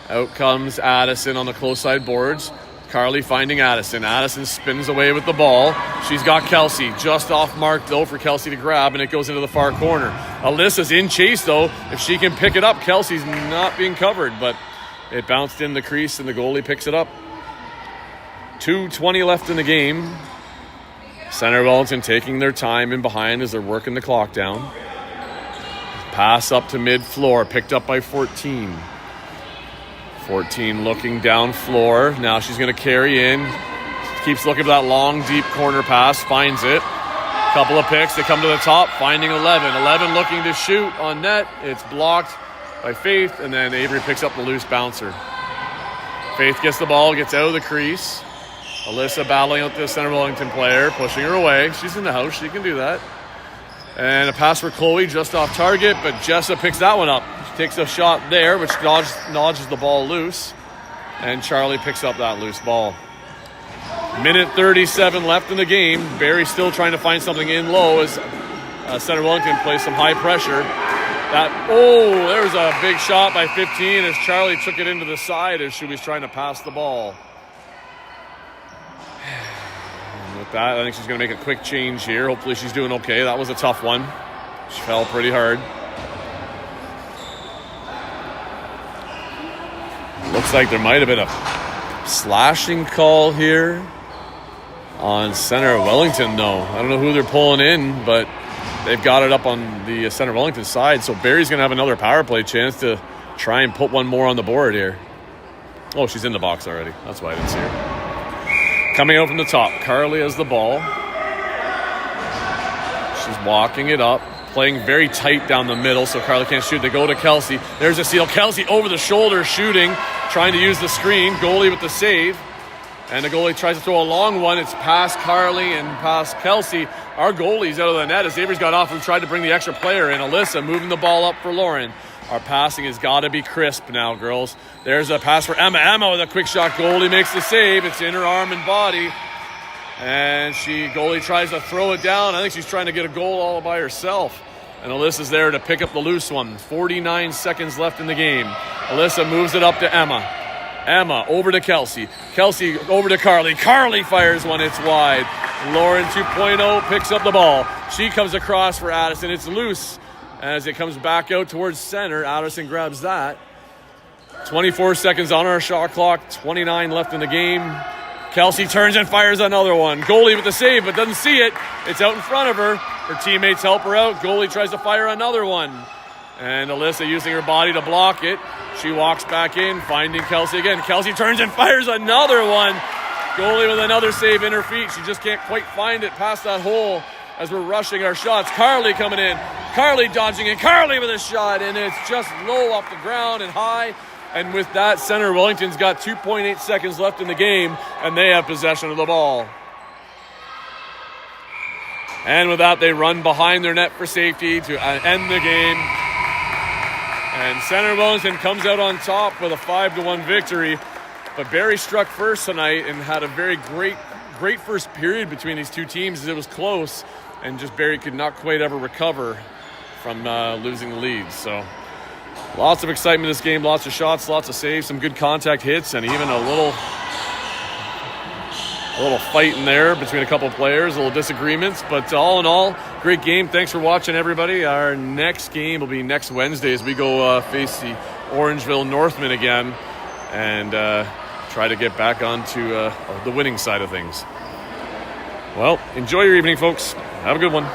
Out comes Addison on the close side boards. Carly finding Addison. Addison spins away with the ball. She's got Kelsey just off mark, though, for Kelsey to grab, and it goes into the far corner. Alyssa's in chase, though. If she can pick it up, Kelsey's not being covered, but it bounced in the crease, and the goalie picks it up. 2:20 left in the game. Center Wellington taking their time in behind as they're working the clock down. Pass up to mid-floor, picked up by 14. 14 looking down floor. Now she's going to carry in. Keeps looking for that long, deep corner pass. Finds it. Couple of picks. They come to the top, finding 11. 11 looking to shoot on net. It's blocked by Faith, and then Avery picks up the loose bouncer. Faith gets the ball, gets out of the crease. Alyssa battling out the Center Wellington player, pushing her away. She's in the house. She can do that. And a pass for Chloe just off target, but Jessa picks that one up. She takes a shot there, which dodges the ball loose. And Charlie picks up that loose ball. Minute 37 left in the game. Barrie still trying to find something in low as Center Wellington plays some high pressure. There's a big shot by 15 as Charlie took it into the side as she was trying to pass the ball. And with that, I think she's going to make a quick change here. Hopefully she's doing okay. That was a tough one. She fell pretty hard. Looks like there might have been a slashing call here on Center Wellington, though. I don't know who they're pulling in, but they've got it up on the Center Wellington side. So Barrie's going to have another power play chance to try and put one more on the board here. Oh, she's in the box already. That's why I didn't see her. Coming out from the top, Carly has the ball. She's walking it up, playing very tight down the middle, so Carly can't shoot. They go to Kelsey. There's a steal. Kelsey over the shoulder shooting, trying to use the screen. Goalie with the save. And the goalie tries to throw a long one. It's past Carly and past Kelsey. Our goalie's out of the net as Avery's got off and tried to bring the extra player in. Alyssa moving the ball up for Lauren. Our passing has got to be crisp now, girls. There's a pass for Emma. Emma with a quick shot. Goalie makes the save. It's in her arm and body. And goalie tries to throw it down. I think she's trying to get a goal all by herself. And Alyssa's there to pick up the loose one. 49 seconds left in the game. Alyssa moves it up to Emma. Emma over to Kelsey. Kelsey over to Carly. Carly fires one. It's wide. Lauren 2.0 picks up the ball. She comes across for Addison. It's loose. As it comes back out towards center, Addison grabs that. 24 seconds on our shot clock. 29 left in the game. Kelsey turns and fires another one. Goalie with the save, but doesn't see it. It's out in front of her. Her teammates help her out. Goalie tries to fire another one. And Alyssa using her body to block it. She walks back in, finding Kelsey again. Kelsey turns and fires another one. Goalie with another save in her feet. She just can't quite find it past that hole as we're rushing our shots. Carly coming in. Carly dodging in. Carly with a shot, and it's just low off the ground and high. And with that, Center Wellington's got 2.8 seconds left in the game, and they have possession of the ball. And with that, they run behind their net for safety to end the game. And Center Wellington comes out on top with a 5-1 victory. But Barrie struck first tonight and had a very great first period between these two teams as it was close. And just Barrie could not quite ever recover from losing the lead. So lots of excitement in this game, lots of shots, lots of saves, some good contact hits, and even a little fight in there between a couple of players, a little disagreements. But all in all, great game. Thanks for watching, everybody. Our next game will be next Wednesday as we go face the Orangeville Northmen again and try to get back onto the winning side of things. Well, enjoy your evening, folks. Have a good one.